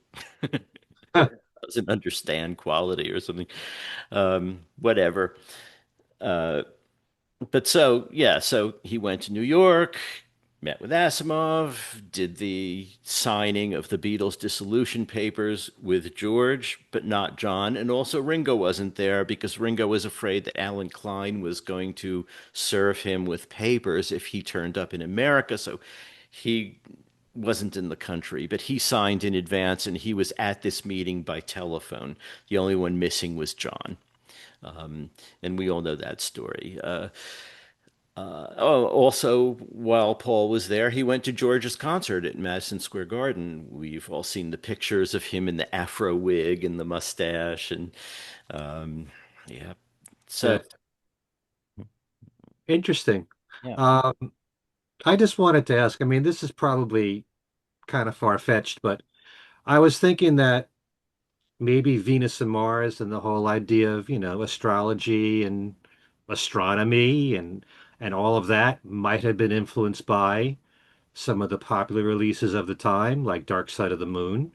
Or doesn't understand quality or something. Whatever. But so yeah, so he went to New York, met with Asimov, did the signing of the Beatles dissolution papers with George, but not John. And also Ringo wasn't there because Ringo was afraid that Alan Klein was going to serve him with papers if he turned up in America. So he wasn't in the country, but he signed in advance and he was at this meeting by telephone. The only one missing was John. And we all know that story. Also, while Paul was there, he went to George's concert at Madison Square Garden. We've all seen the pictures of him in the afro wig and the mustache, and um, yeah. So That's interesting. yeah, Um, I just wanted to ask, I mean, this is probably kind of far-fetched, but I was thinking that maybe Venus and Mars and the whole idea of, astrology and astronomy and all of that might have been influenced by some of the popular releases of the time, like Dark Side of the Moon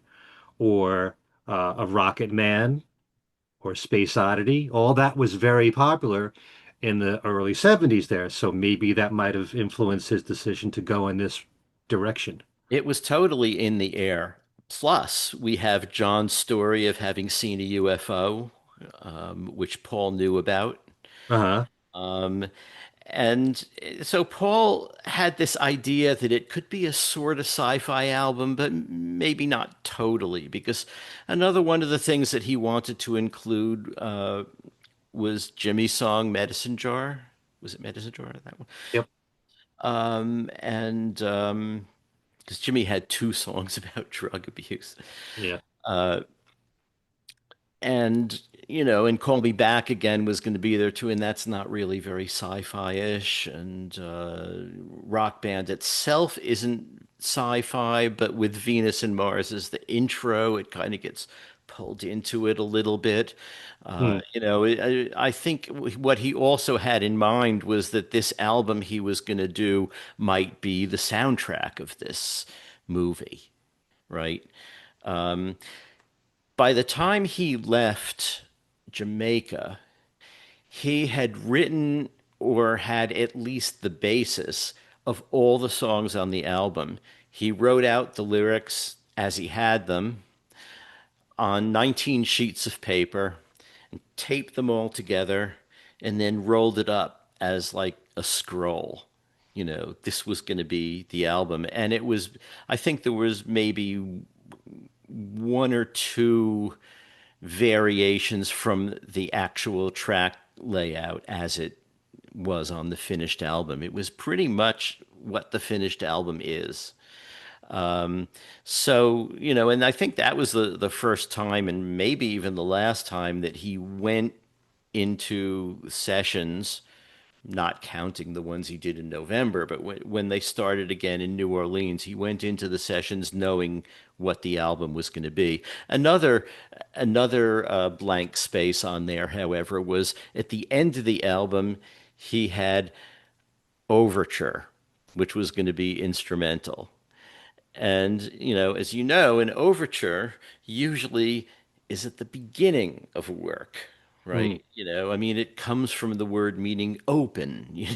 or A Rocket Man or Space Oddity. All that was very popular in the early 70s there. So maybe that might have influenced his decision to go in this direction. it was totally in the air. Plus, we have John's story of having seen a UFO, which Paul knew about. Uh-huh. Um, and so Paul had this idea that it could be a sort of sci-fi album, but maybe not totally, because another one of the things that he wanted to include was Jimmy's song "Medicine Jar." Was it "Medicine Jar"? That one. Yep. And because Jimmy had two songs about drug abuse. Yeah. And and Call Me Back Again was going to be there too, and that's not really very sci-fi-ish. And Rock Band itself isn't sci-fi, but with Venus and Mars as the intro, it kind of gets pulled into it a little bit. Hmm. I think what he also had in mind was that this album he was going to do might be the soundtrack of this movie, right? By the time he left Jamaica, he had written or had at least the basis of all the songs on the album. He wrote out the lyrics as he had them on 19 sheets of paper and taped them all together and then rolled it up as like a scroll. This was going to be the album. And it was, I think there was maybe one or two variations from the actual track layout as it was on the finished album. It was pretty much what the finished album is. And I think that was the first time and maybe even the last time that he went into sessions not counting the ones he did in November, but when they started again in New Orleans, he went into the sessions knowing what the album was going to be. Another blank space on there, however, was at the end of the album, he had Overture, which was going to be instrumental. And, as you know, an overture usually is at the beginning of a work, Mm, right? I mean, it comes from the word meaning open,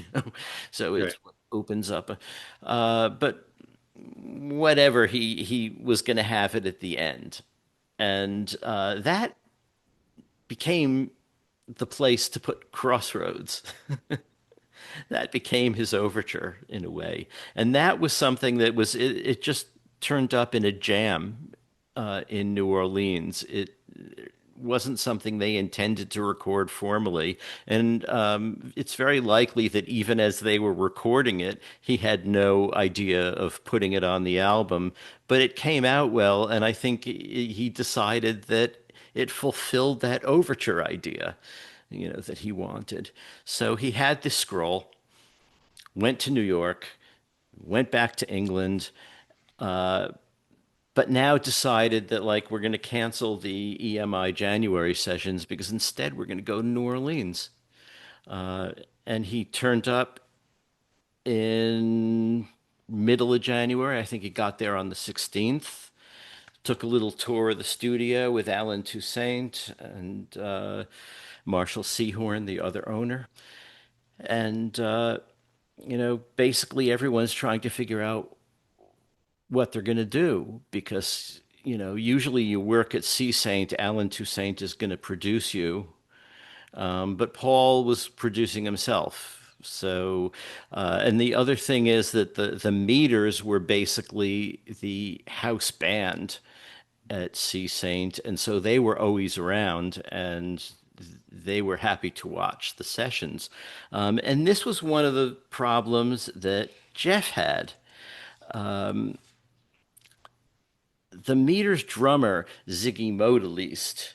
so right. it's what opens up. But whatever, he was going to have it at the end. And that became the place to put Crossroads. That became his overture in a way. And that was something that it just turned up in a jam in New Orleans. It wasn't something they intended to record formally. And it's very likely that even as they were recording it, he had no idea of putting it on the album. But it came out well, and I think he decided that it fulfilled that overture idea, that he wanted. So he had this scroll, went to New York, went back to England, but now decided that like we're going to cancel the EMI January sessions because instead we're going to go to New Orleans. Uh, and he turned up in middle of January. I think he got there on the 16th. Took a little tour of the studio with Alan Toussaint and Marshall Sehorn, the other owner. And basically everyone's trying to figure out what they're going to do because, usually you work at C Saint, Alan Toussaint is going to produce you. But Paul was producing himself. So, and the other thing is that the meters were basically the house band at C Saint, and so they were always around, and they were happy to watch the sessions. And this was one of the problems that Jeff had. The Meters drummer, Ziggy Modalist,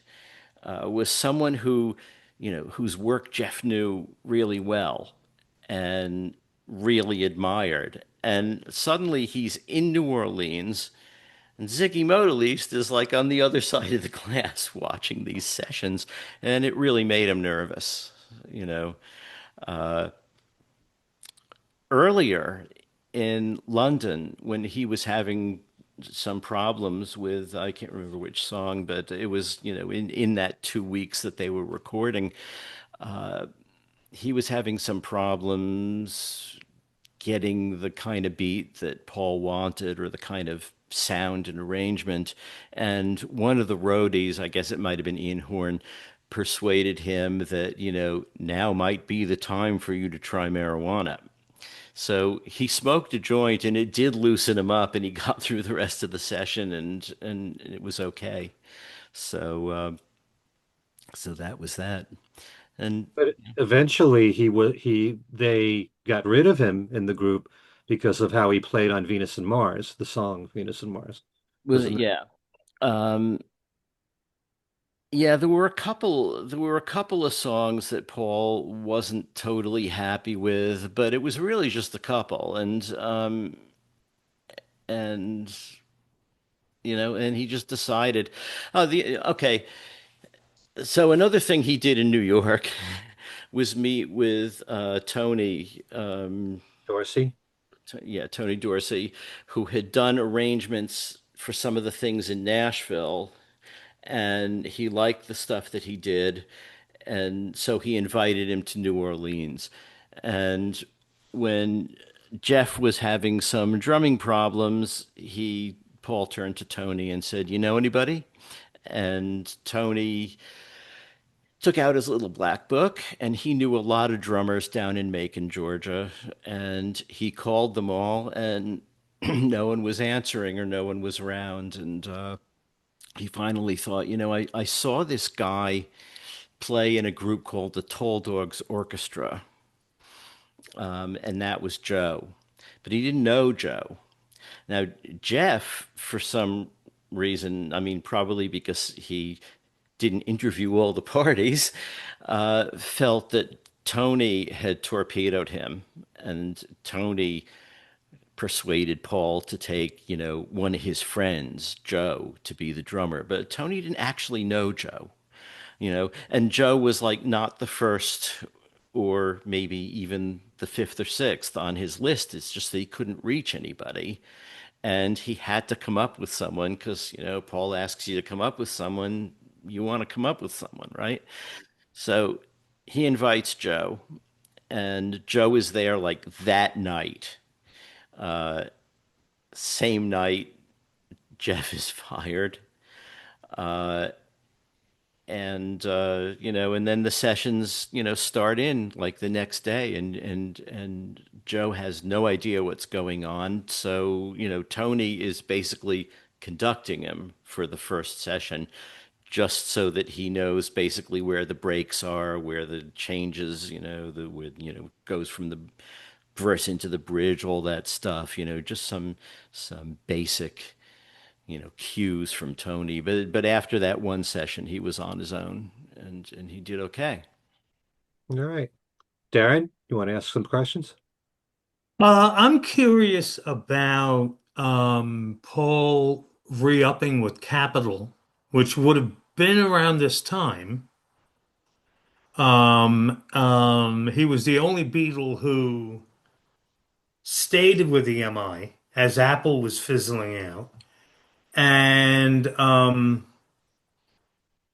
was someone who, whose work Jeff knew really well and really admired. And suddenly he's in New Orleans, and Ziggy Modalist is like on the other side of the glass watching these sessions, and it really made him nervous. You know, Earlier in London, when he was having some problems with, I can't remember which song, but it was, in that 2 weeks that they were recording, he was having some problems getting the kind of beat that Paul wanted or the kind of sound and arrangement. And one of the roadies, I guess it might have been Ian Horn, persuaded him that, now might be the time for you to try marijuana. So he smoked a joint and it did loosen him up and he got through the rest of the session and it was okay. So that was that. And But eventually they got rid of him in the group because of how he played on Venus and Mars, the song Venus and Mars. was it, Wasn't it? yeah. Um, yeah, there were a couple of songs that Paul wasn't totally happy with, but it was really just a couple. And and he just decided, the okay. So another thing he did in New York was meet with Tony, Dorsey? yeah, Tony Dorsey, who had done arrangements for some of the things in Nashville, and he liked the stuff that he did, and so he invited him to New Orleans. And when Jeff was having some drumming problems, Paul turned to Tony and said, "You know anybody?" And Tony took out his little black book and he knew a lot of drummers down in Macon, Georgia. And he called them all and no one was answering or no one was around. And he finally thought, I saw this guy play in a group called the Tall Dogs Orchestra. And that was Joe. But he didn't know Joe. Now, Jeff, for some reason, I mean, probably because he didn't interview all the parties, felt that Tony had torpedoed him, and Tony persuaded Paul to take, one of his friends, Joe, to be the drummer. But Tony didn't actually know Joe, and Joe was like not the first or maybe even the fifth or sixth on his list. It's just that he couldn't reach anybody. And he had to come up with someone because, Paul asks you to come up with someone, you want to come up with someone, right? So he invites Joe, and Joe is there like that night. Same night, Jeff is fired. And then the sessions, start in like the next day, and Joe has no idea what's going on. So, Tony is basically conducting him for the first session, just so that he knows basically where the breaks are, where the changes, goes from the verse into the bridge, all that stuff, just some basic, cues from Tony. But after that one session, he was on his own, and he did okay. All right. Darren, you want to ask some questions? I'm curious about Paul re-upping with Capitol, which would have been around this time. He was the only Beatle who stayed with EMI as Apple was fizzling out. And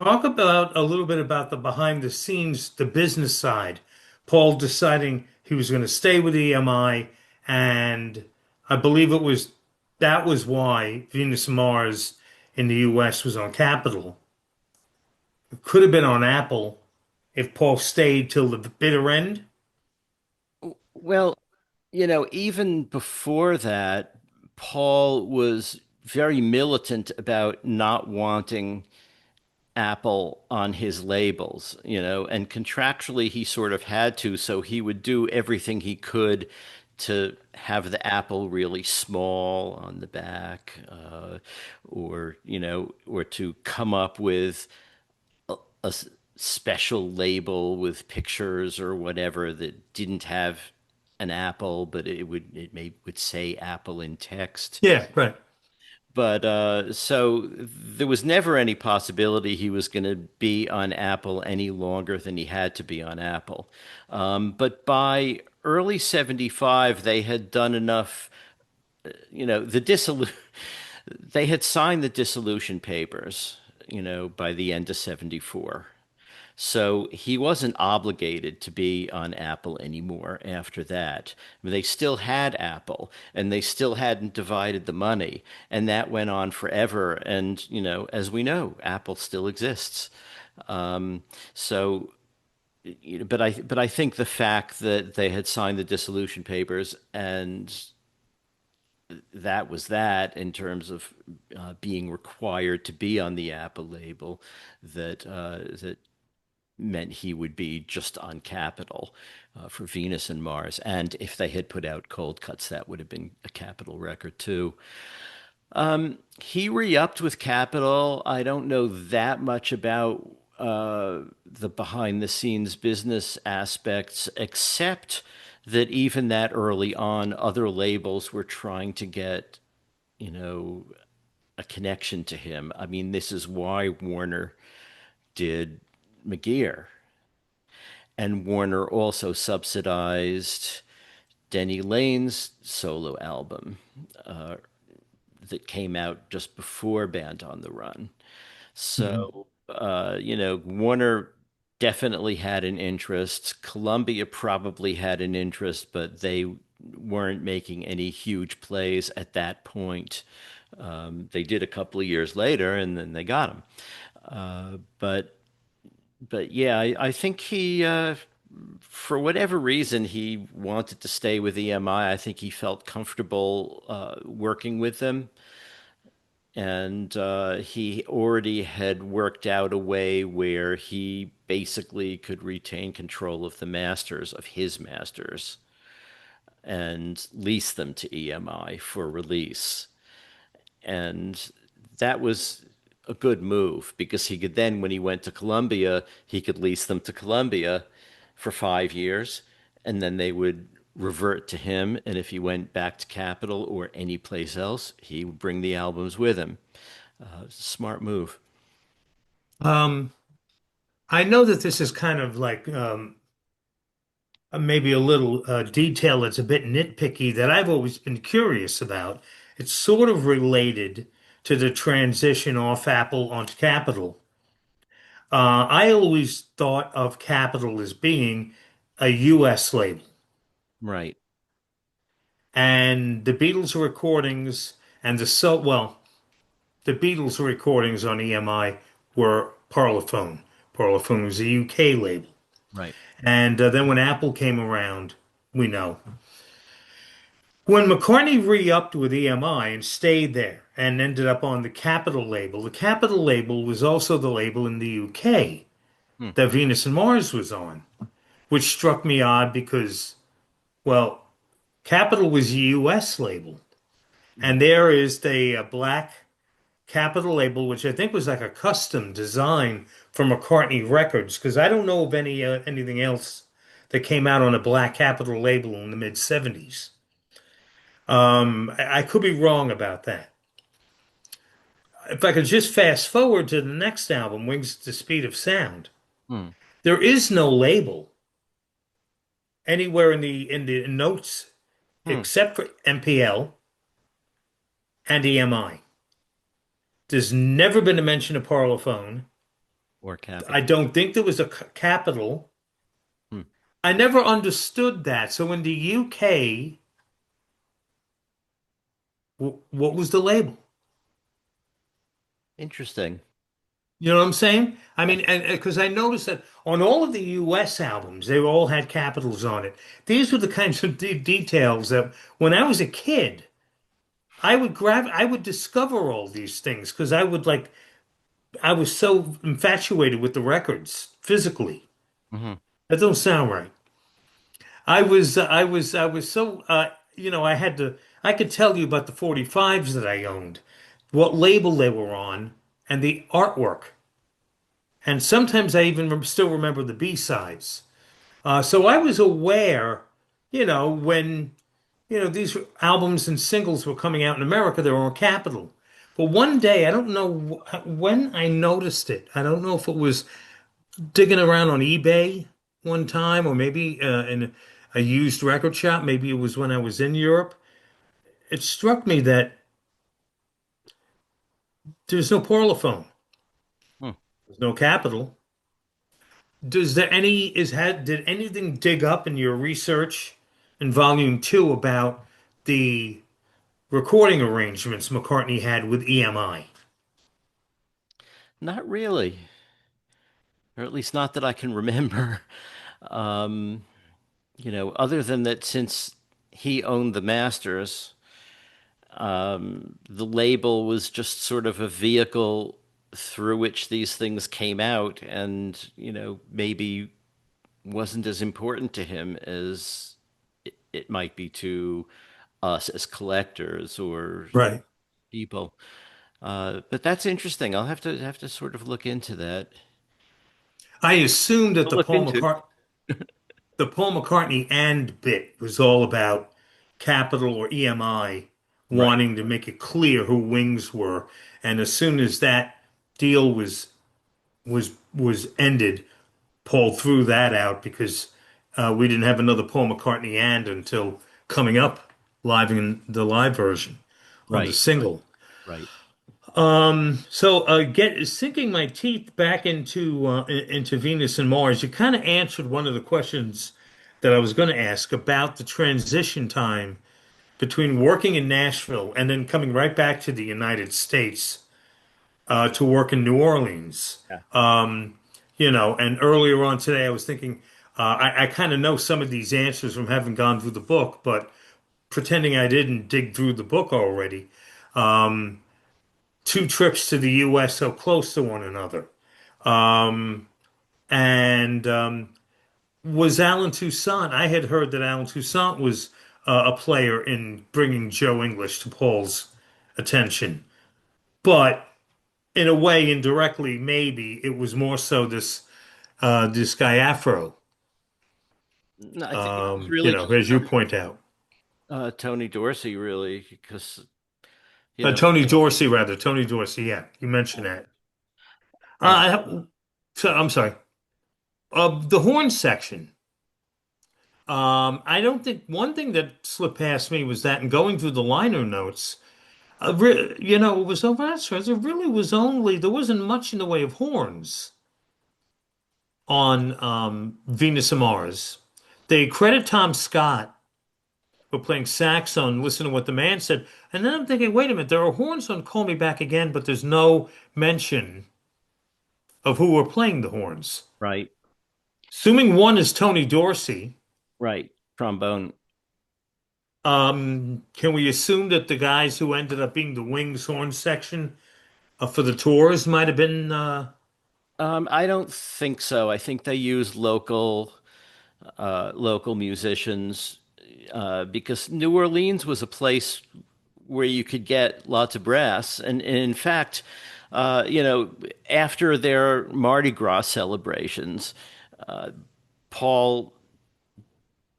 talk about a little bit about the behind the scenes, the business side. Paul deciding he was going to stay with EMI, and I believe that was why Venus and Mars in the US was on Capitol. It could have been on Apple if Paul stayed till the bitter end. Well, even before that, Paul was very militant about not wanting Apple on his labels, and contractually he sort of had to, so he would do everything he could to have the apple really small on the back, or to come up with a special label with pictures or whatever that didn't have an apple, but it would say Apple in text. Yeah, right. But so there was never any possibility he was going to be on Apple any longer than he had to be on Apple. But by early 75, they had done enough, they had signed the dissolution papers, by the end of 74. So he wasn't obligated to be on Apple anymore after that. They still had Apple, and they still hadn't divided the money, and that went on forever. And, as we know, Apple still exists. So, but I think the fact that they had signed the dissolution papers, and that was that in terms of being required to be on the Apple label, that meant he would be just on Capitol for Venus and Mars. And if they had put out Cold Cuts, that would have been a Capitol record too. He re-upped with Capitol. I don't know that much about the behind the scenes business aspects, except that even that early on, other labels were trying to get, you know, a connection to him. I mean, this is why Warner did McGear. And Warner also subsidized Denny Lane's solo album that came out just before Band on the Run. Mhm. So, Warner definitely had an interest. Columbia probably had an interest, but they weren't making any huge plays at that point. They did a couple of years later, and then they got him. But yeah, I think he, for whatever reason, he wanted to stay with EMI. I think he felt comfortable working with them. And he already had worked out a way where he basically could retain control of the masters, of his masters, and lease them to EMI for release. And that was a good move because he could then, when he went to Columbia, he could lease them to Columbia for 5 years, and then they would revert to him. And if he went back to Capitol or any place else, he would bring the albums with him. It's a smart move. Um, I know that this is kind of like maybe a little detail that's a bit nitpicky that I've always been curious about. It's sort of related to the transition off Apple onto Capitol. I always thought of Capitol as being a US label, Right. and the Beatles recordings and the Beatles recordings on EMI were Parlophone. Parlophone was a UK label. Right. And then when Apple came around, we know. When McCartney re-upped with EMI and stayed there and ended up on the Capitol label was also the label in the UK Hmm. that Venus and Mars was on, which struck me odd because, well, Capitol was a US label. And there is the black Capitol label, which I think was like a custom design for McCartney Records, because I don't know of anything else that came out on a black Capitol label in the mid 70s. I could be wrong about that. If I could just fast forward to the next album, Wings at the Speed of Sound, Hmm. there is no label anywhere in the notes Hmm. except for MPL and EMI. There's never been a mention of Parlophone. Or I Capitol. don't think there was a Capital. Hmm. I never understood that. So in the UK, what was the label? Interesting. You know what I'm saying? I mean, and because I noticed that on all of the US albums, they all had capitals on it. These were the kinds of details that when I was a kid, I would discover all these things because I was so infatuated with the records physically. Hmm. That don't sound right. I was so, I could tell you about the 45s that I owned, what label they were on, and the artwork. And sometimes I even still remember the B-sides. So I was aware, when, these albums and singles were coming out in America, they were on Capitol. But one day, I don't know when I noticed it. I don't know if it was digging around on eBay one time, or maybe in a used record shop. Maybe it was when I was in Europe. It struck me that there's no Parlophone, Hmm. there's no Capital. Does there any is had did anything dig up in your research in volume two about the recording arrangements McCartney had with EMI? Not really, or at least not that I can remember. Um, other than that, since he owned the masters, the label was just sort of a vehicle through which these things came out, and maybe wasn't as important to him as it might be to us as collectors or Right. people. But that's interesting. I'll have to sort of look into that. I assumed that I'll look into. The Paul McCartney and bit was all about Capital or EMI Right. wanting to make it clear who Wings were, and as soon as that deal was ended, Paul threw that out because we didn't have another Paul McCartney and until coming up live in the live version on the Right. single. Right. So get sinking my teeth back into Venus and Mars, you kind of answered one of the questions that I was going to ask about the transition time between working in Nashville and then coming right back to the United States to work in New Orleans. Yeah. And earlier on today, I was thinking I kind of know some of these answers from having gone through the book, but pretending I didn't dig through the book already. Two trips to the U.S. so close to one another. And was Alan Toussaint? I had heard that Alan Toussaint was a player in bringing Joe English to Paul's attention, but in a way, indirectly, maybe it was more so this guy Afro. No, I think it was You really know, just as you point out. Tony Dorsey, really, because you know, Tony Dorsey, rather. Tony Dorsey, yeah, you mentioned that. uh, I have, so, I'm sorry. The horn section. I don't think one thing that slipped past me was that in going through the liner notes, it was over that stretch. There wasn't much in the way of horns on Venus and Mars. They credit Tom Scott for playing saxophone, listen to what the man said. And then I'm thinking, wait a minute, there are horns on Call Me Back Again, but there's no mention of who were playing the horns. right, Assuming one is Tony Dorsey, right, trombone. can we assume that the guys who ended up being the Wings horn section for the tours might have been I don't think so. I think they use local musicians because New Orleans was a place where you could get lots of brass, and in fact, you know, after their Mardi Gras celebrations, Paul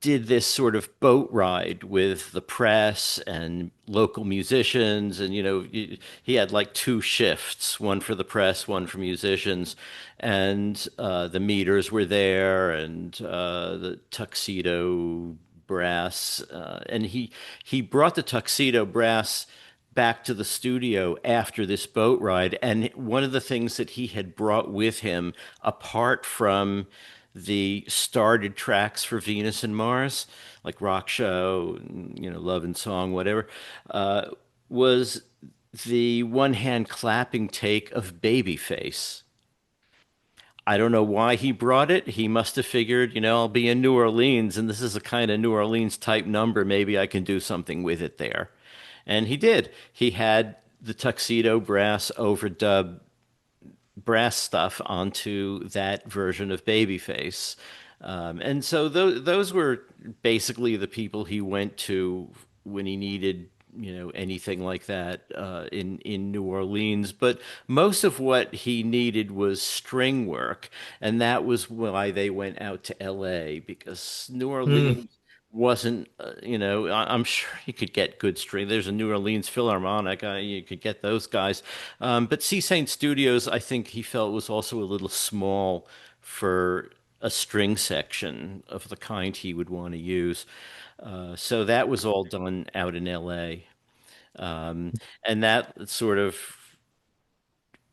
did this sort of boat ride with the press and local musicians, and he had like two shifts, one for the press, one for musicians, and the meters were there, and the tuxedo brass, and he brought the tuxedo brass back to the studio after this boat ride. And one of the things that he had brought with him, apart from the started tracks for Venus and Mars, like Rock Show, Love and Song, whatever, was the one hand clapping take of Babyface. I don't know why he brought it. He must have figured, I'll be in New Orleans and this is a kind of New Orleans type number. Maybe I can do something with it there. And he did. He had the tuxedo brass overdub brass stuff onto that version of Babyface. And so those were basically the people he went to when he needed, anything like that in New Orleans. But most of what he needed was string work, and that was why they went out to L.A. because New hmm, Orleans wasn't, I'm sure you could get good string. There's a New Orleans Philharmonic, you could get those guys. But C. Saint Studios, I think he felt was also a little small for a string section of the kind he would want to use. So that was all done out in LA. And that sort of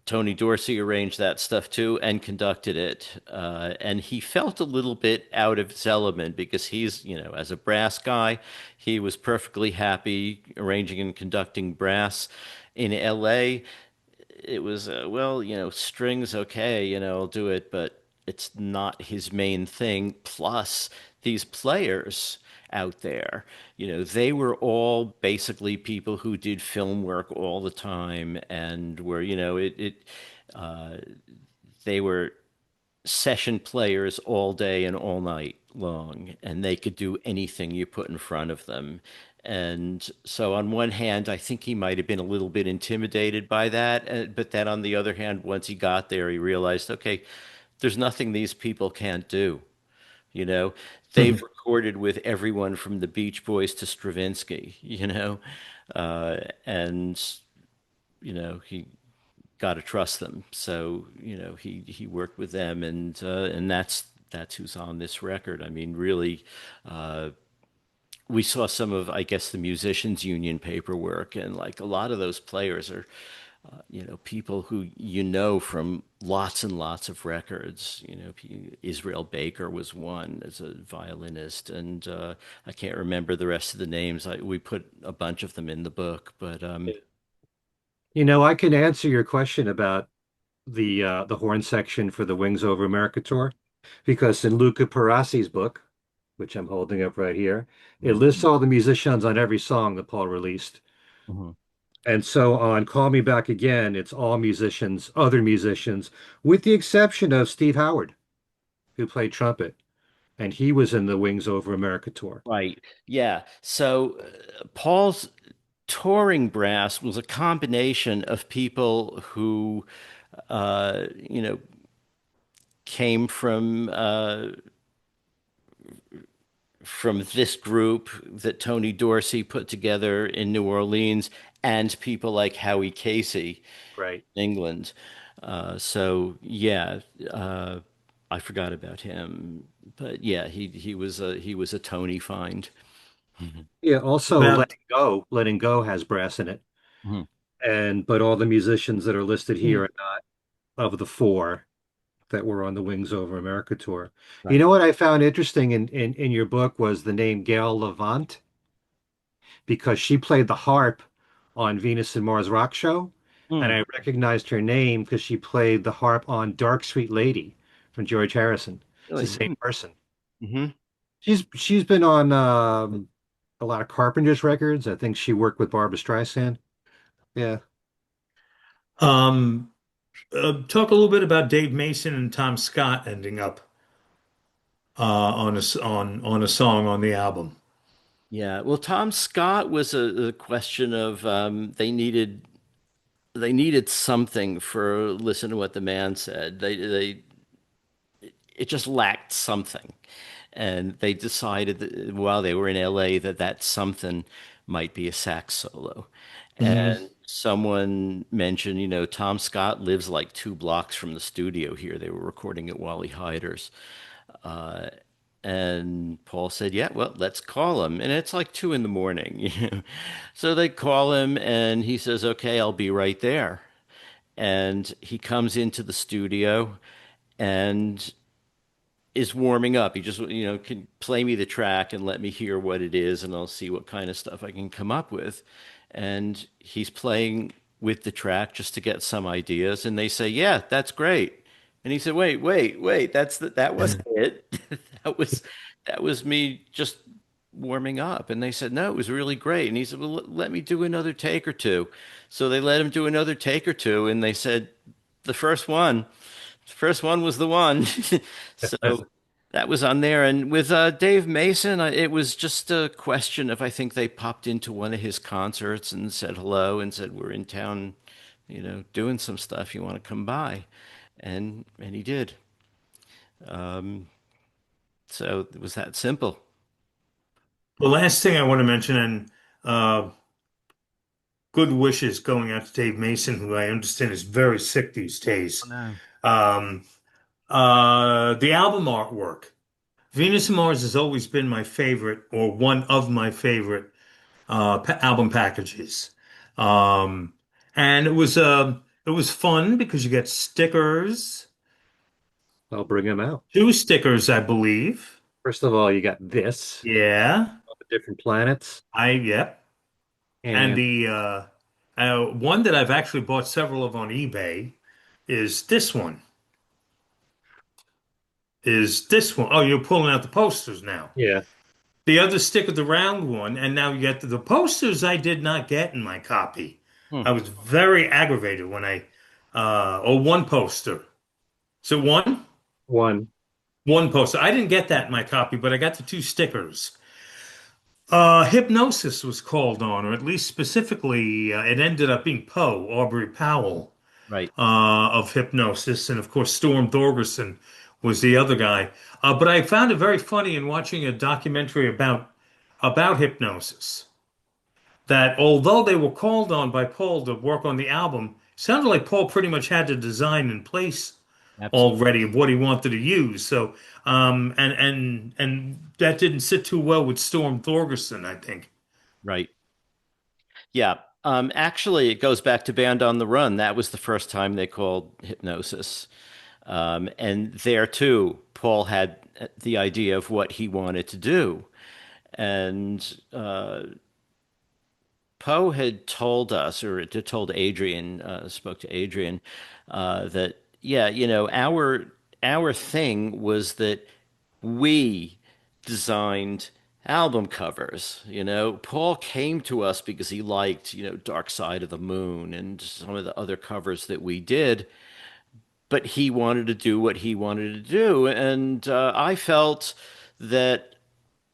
Tony Dorsey arranged that stuff too and conducted it. And he felt a little bit out of his element because he's, as a brass guy, he was perfectly happy arranging and conducting brass. In LA, it was, well, strings, okay, I'll do it, but it's not his main thing. Plus, these players out there, they were all basically people who did film work all the time and were, uh, they were session players all day and all night long, and they could do anything you put in front of them. And so, on one hand, I think he might have been a little bit intimidated by that. But then, on the other hand, once he got there, he realized, okay, there's nothing these people can't do. You know, they've recorded with everyone from the Beach Boys to Stravinsky, and, he got to trust them. So, he worked with them, and that's who's on this record. I mean, really, we saw some of, I guess, the musicians union paperwork, and like a lot of those players are, people who from lots and lots of records. Israel Baker was one as a violinist, and I can't remember the rest of the names. We put a bunch of them in the book, but I can answer your question about the horn section for the Wings Over America tour because in Luca Parassi's book, which I'm holding up right here, it lists all the musicians on every song that Paul released. Mhm. And so on Call Me Back Again, it's all musicians, other musicians, with the exception of Steve Howard, who played trumpet, and he was in the Wings Over America tour. Right. Yeah. So Paul's touring brass was a combination of people who, uh, you know, came from from this group that Tony Dorsey put together in New Orleans and people like Howie Casey Right. in England. So yeah, uh, I forgot about him, but yeah, he was a Tony find. Mhm. Yeah, also About Letting Go. Letting Go has brass in it. Mhm. And but all the musicians that are listed here mm, are not of the four that were on the Wings Over America tour. You Right. know what I found interesting in your book was the name Gail Levant, because she played the harp on Venus and Mars Rock Show, and Mm. I recognized her name because she played the harp on Dark Sweet Lady from George Harrison. It's the Really? same person. Mm-hmm. She's been on a lot of Carpenter's records. I think she worked with Barbra Streisand. Yeah. um, talk a little bit about Dave Mason and Tom Scott ending up on a song on the album. Yeah. Well, Tom Scott was a question of they needed something for listen to what the man said. They it just lacked something. And they decided that while they were in LA that that something might be a sax solo. Mhm. And someone mentioned, you know, Tom Scott lives like 2 blocks from the studio here. They were recording at Wally Hyder's. Uh, and Paul said, "Yeah, well, let's call him." And it's like 2 in the morning, you know. So they call him and he says, "Okay, I'll be right there." And he comes into the studio and is warming up. He just, you know, can play me the track and let me hear what it is, and I'll see what kind of stuff I can come up with. And he's playing with the track just to get some ideas, and they say, "Yeah, that's great." And he said, "Wait, that wasn't it. That was that was me just warming up." And they said, "No, it was really great." And he said, "Well, let me do another take or two." So they let him do another take or two, and they said, "The first one." First one was the one. So that was on there. And with Dave Mason, it was just a question of I think they popped into one of his concerts and said hello and said, "We're in town, you know, doing some stuff. You want to come by?" And he did. Um, so it was that simple. The last thing I want to mention, and uh, good wishes going out to Dave Mason, who I understand is very sick these Oh, days. no. Um, the album artwork. Venus and Mars has always been my favorite, or one of my favorite album packages. Um, and it was fun because you get stickers, I'll bring him out. 2 stickers, I believe. First of all, you got this, Yeah, all the different planets, yep. And and the one that I've actually bought several of on eBay is this one. Is this one? Oh, you're pulling out the posters now. yeah, The other sticker, the round one, and now you get the posters I did not get in my copy. Hmm. I was very aggravated when or one poster. So one? one. One poster. I didn't get that in my copy, but I got the 2 stickers. Hypnosis was called on, or at least specifically, it ended up being Poe, Aubrey Powell, Right. of Hypnosis, and of course Storm Thorgerson was the other guy. But I found it very funny in watching a documentary about Hypnosis that although they were called on by Paul to work on the album, it sounded like Paul pretty much had the design in place Absolutely. already of what he wanted to use. So, and that didn't sit too well with Storm Thorgerson, I think. Right. Yeah. Actually, it goes back to Band on the Run. That was the first time they called Hypnosis. And there too, Paul had the idea of what he wanted to do. And Poe had told us, or it told Adrian, spoke to Adrian, that yeah, you know, our thing was that we designed album covers. You know, Paul came to us because he liked, you know, Dark Side of the Moon and some of the other covers that we did, but he wanted to do what he wanted to do, and I felt that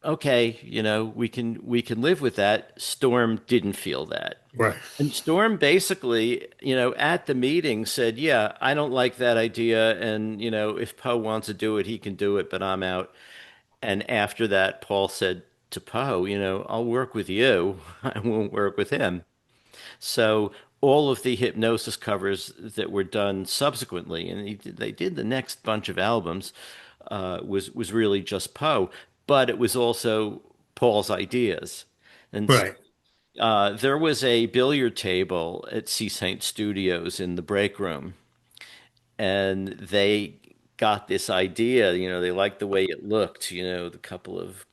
okay, you know, we can live with that. Storm didn't feel that. Right. And Storm basically, you know, at the meeting said, "Yeah, I don't like that idea, and you know, if Poe wants to do it, he can do it, but I'm out." And after that, Paul said to Poe, I'll work with you. I won't work with him. So all of the hypnosis covers that were done subsequently, and they did the next bunch of albums, was really just Poe, but it was also Paul's ideas. And Right. there was a billiard table at Sea Saint Studios in the break room, and they got this idea. They liked the way it looked. The couple of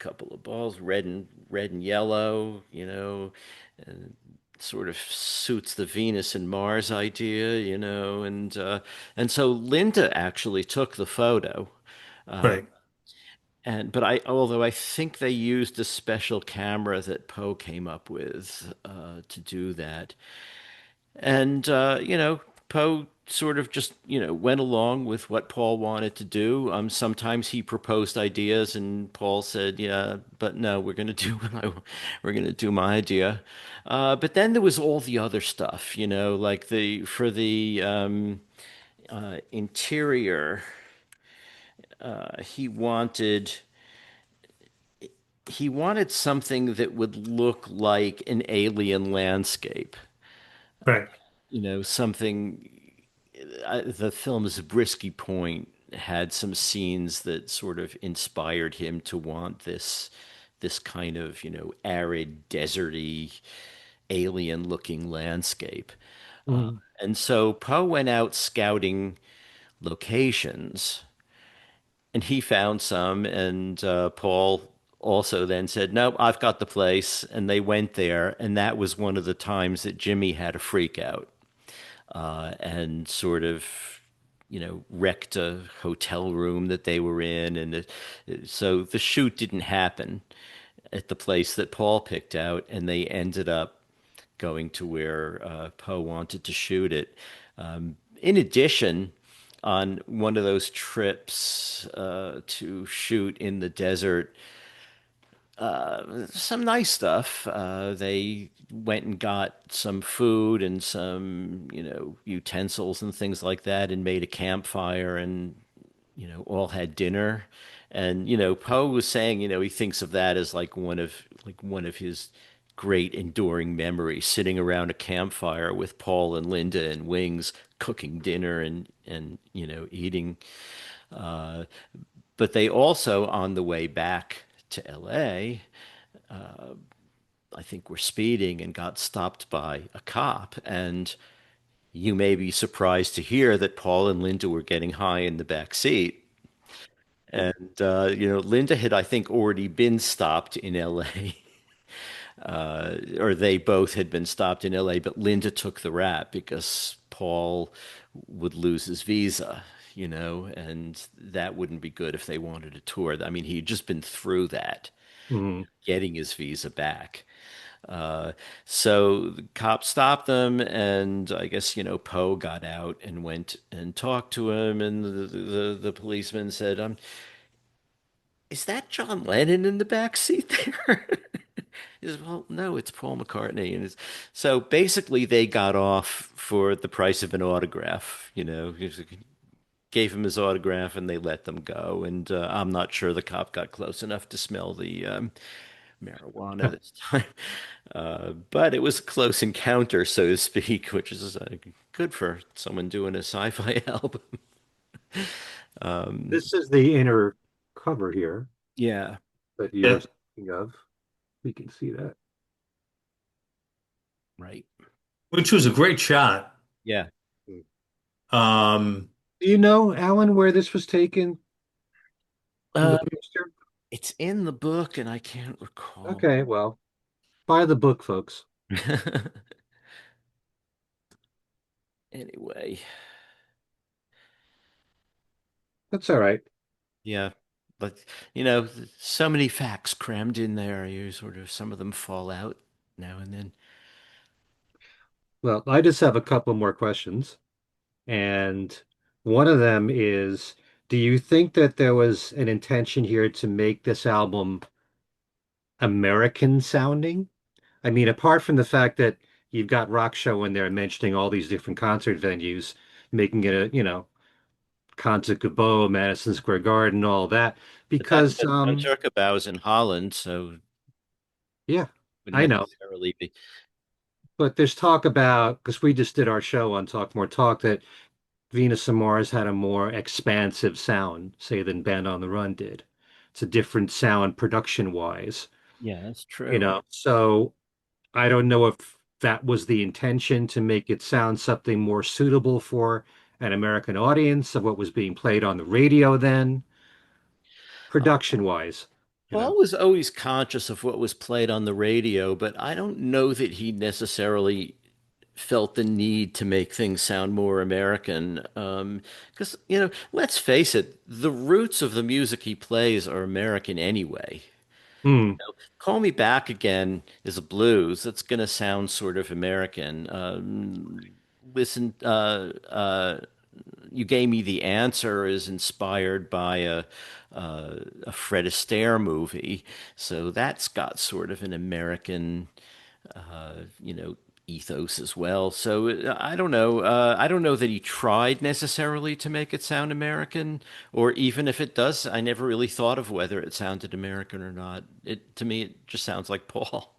balls, red and yellow. And sort of suits the Venus and Mars idea. And so Linda actually took the photo. Right. But although I think they used a special camera that Poe came up with to do that. And, Poe sort of just, went along with what Paul wanted to do. Sometimes he proposed ideas and Paul said, yeah, but no, we're going to do we're going to do my idea. But then there was all the other stuff, like for the interior, he wanted something that would look like an alien landscape. Right. Something. The film's Brisky Point had some scenes that sort of inspired him to want this kind of arid, deserty, alien-looking landscape. Mhm. And so Poe went out scouting locations, and he found some, and Paul also then said, "No, I've got the place," and they went there, and that was one of the times that Jimmy had a freak out and sort of, wrecked a hotel room that they were in. And so the shoot didn't happen at the place that Paul picked out, and they ended up going to where Poe wanted to shoot it. In addition, on one of those trips to shoot in the desert, some nice stuff. They went and got some food and some, utensils and things like that, and made a campfire, and all had dinner. And Poe was saying, he thinks of that as like one of his great enduring memories, sitting around a campfire with Paul and Linda and Wings cooking dinner and eating. Uh, but they also, on the way back to LA, I think were speeding and got stopped by a cop. And you may be surprised to hear that Paul and Linda were getting high in the back seat. And, Linda had, I think, already been stopped in LA, or they both had been stopped in LA, but Linda took the rap because Paul would lose his visa, and that wouldn't be good if they wanted a tour. I mean, he'd just been through that, Mhm. getting his visa back. Uh, so the cop stopped them, and I guess, Poe got out and went and talked to him, and the policeman said, is that John Lennon in the back seat there? He says, well, no, it's Paul McCartney. And so basically they got off for the price of an autograph, gave him his autograph and they let them go. And I'm not sure the cop got close enough to smell the marijuana this time. But it was a close encounter, so to speak, which is good for someone doing a sci-fi album. Um, This is the inner cover here yeah, that you were Yeah. speaking of. We can see that. right. Which was a great shot. Yeah. Mm. Um, Do you know, Alan, where this was taken in the Um, poster? it's in the book and I can't recall. Okay, well, buy the book, folks. Anyway, That's all right. yeah. But, so many facts crammed in there. You sort of, some of them fall out now and then. Well, I just have a couple more questions. And one of them is, do you think that there was an intention here to make this album American sounding? I mean, apart from the fact that you've got Rock Show in there mentioning all these different concert venues, making it a, Concert Cabot, Madison Square Garden, all that, But that because but Concertgebouw in Holland, so yeah, wouldn't I know. necessarily be. But there's talk about, because we just did our show on Talk More Talk, that Venus and Mars had a more expansive sound, say, than Band on the Run did. It's a different sound production wise, Yeah, that's true. So I don't know if that was the intention to make it sound something more suitable for an American audience of what was being played on the radio then, Uh, production wise, you know. Paul was always conscious of what was played on the radio, but I don't know that he necessarily felt the need to make things sound more American. Because, let's face it, the roots of the music he plays are American anyway. Hmm. Call Me Back Again is a blues. That's going to sound sort of American. Listen, You Gave Me the Answer is inspired by a Fred Astaire movie. So that's got sort of an American, you know, ethos as well. So I don't know. I don't know that he tried necessarily to make it sound American, or even if it does, I never really thought of whether it sounded American or not. It to me, it just sounds like Paul.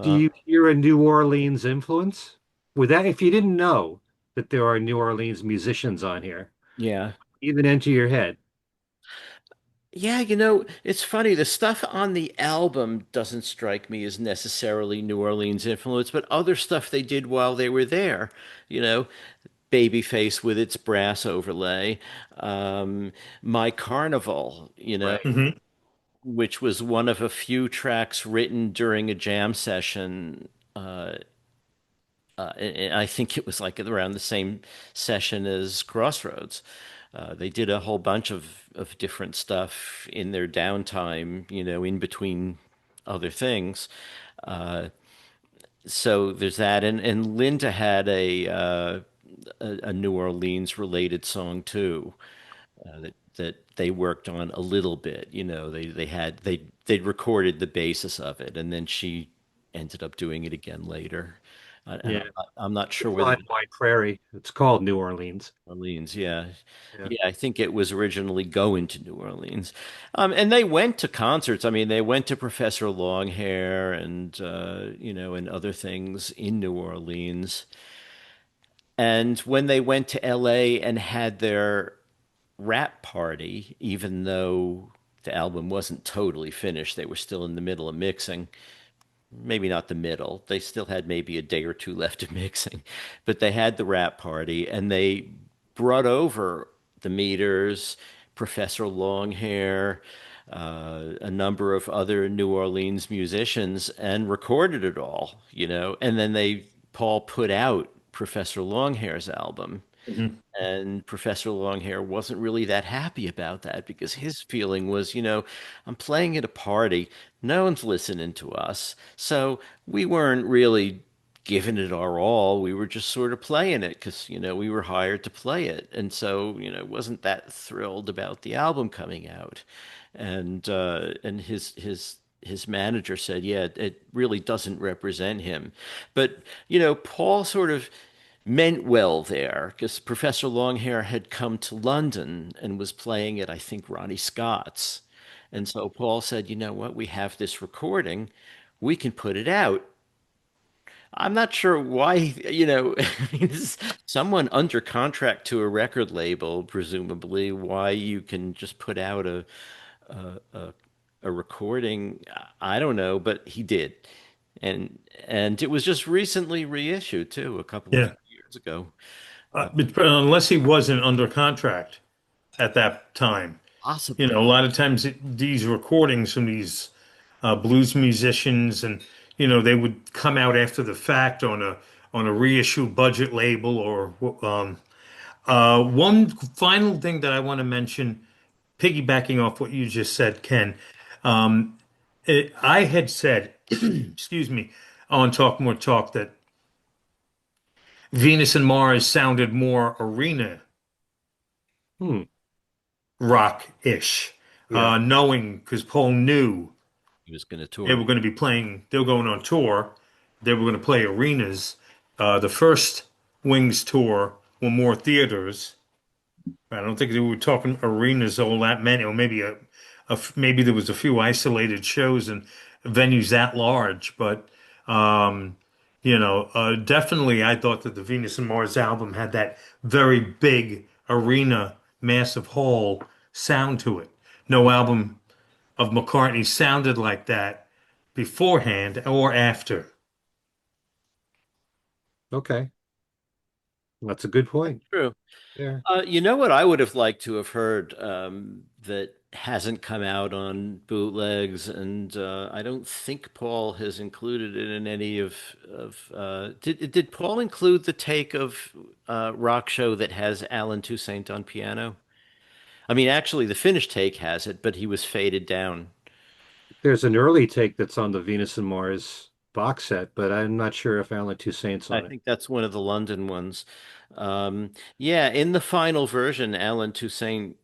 Do Uh, you hear a New Orleans influence? With that, if you didn't know that there are New Orleans musicians on here, yeah. even enter your head. Yeah, it's funny. The stuff on the album doesn't strike me as necessarily New Orleans influence, but other stuff they did while they were there, you know, Babyface with its brass overlay, My Carnival, Right. Hmm. which was one of a few tracks written during a jam session. And I think it was like around the same session as Crossroads. They did a whole bunch of different stuff in their downtime, in between other things. Uh, so there's that, and Linda had a New Orleans related song too, that they worked on a little bit. They recorded the basis of it, and then she ended up doing it again later. And Yeah. I'm not sure whether Line White Prairie. It's called New Orleans. Orleans, yeah. Yeah. Yeah, I think it was originally going to New Orleans. And they went to concerts. I mean, they went to Professor Longhair and other things in New Orleans. And when they went to LA and had their rap party, even though the album wasn't totally finished, they were still in the middle of mixing. Maybe not the middle. They still had maybe a day or two left of mixing, but they had the rap party and they brought over the Meters, Professor Longhair, a number of other New Orleans musicians and recorded it all, and then Paul put out Professor Longhair's album. Hmm. And Professor Longhair wasn't really that happy about that because his feeling was, I'm playing at a party. No one's listening to us. So we weren't really giving it our all. We were just sort of playing it because, we were hired to play it. And so, wasn't that thrilled about the album coming out. And his manager said, yeah, it really doesn't represent him. But, Paul sort of meant well there because Professor Longhair had come to London and was playing at, I think, Ronnie Scott's. And so Paul said, you know what, we have this recording, we can put it out. I'm not sure why, I mean, this is someone under contract to a record label, presumably, why you can just put out a, a, a recording. I don't know, but he did. And it was just recently reissued too, a couple of Yeah. years ago. But unless he wasn't under contract at that time. A Possibly. lot of times these recordings from these blues musicians, and they would come out after the fact on a reissue budget label or one final thing that I want to mention, piggybacking off what you just said, Ken. I had said, excuse me, on Talk More Talk that Venus and Mars sounded more arena Hmm. rock-ish, Yeah. knowing because Paul knew He was going to they tour. were going to be playing, they were going on tour, they were going to play arenas. The first Wings tour were more theaters, I don't think they were talking arenas all that many, or maybe maybe there was a few isolated shows and venues that large, but um, definitely I thought that the Venus and Mars album had that very big arena, massive hall sound to it. No album of McCartney sounded like that beforehand or after. Okay, that's a good point. True. Yeah. You know what I would have liked to have heard that hasn't come out on bootlegs, and I don't think Paul has included it in any of. Did Paul include the take of Rock Show that has Alan Toussaint on piano? I mean, actually, the finished take has it, but he was faded down. There's an early take that's on the Venus and Mars box set, but I'm not sure if Alan Toussaint's I on it. think that's one of the London ones. Yeah, in the final version, Alan Toussaint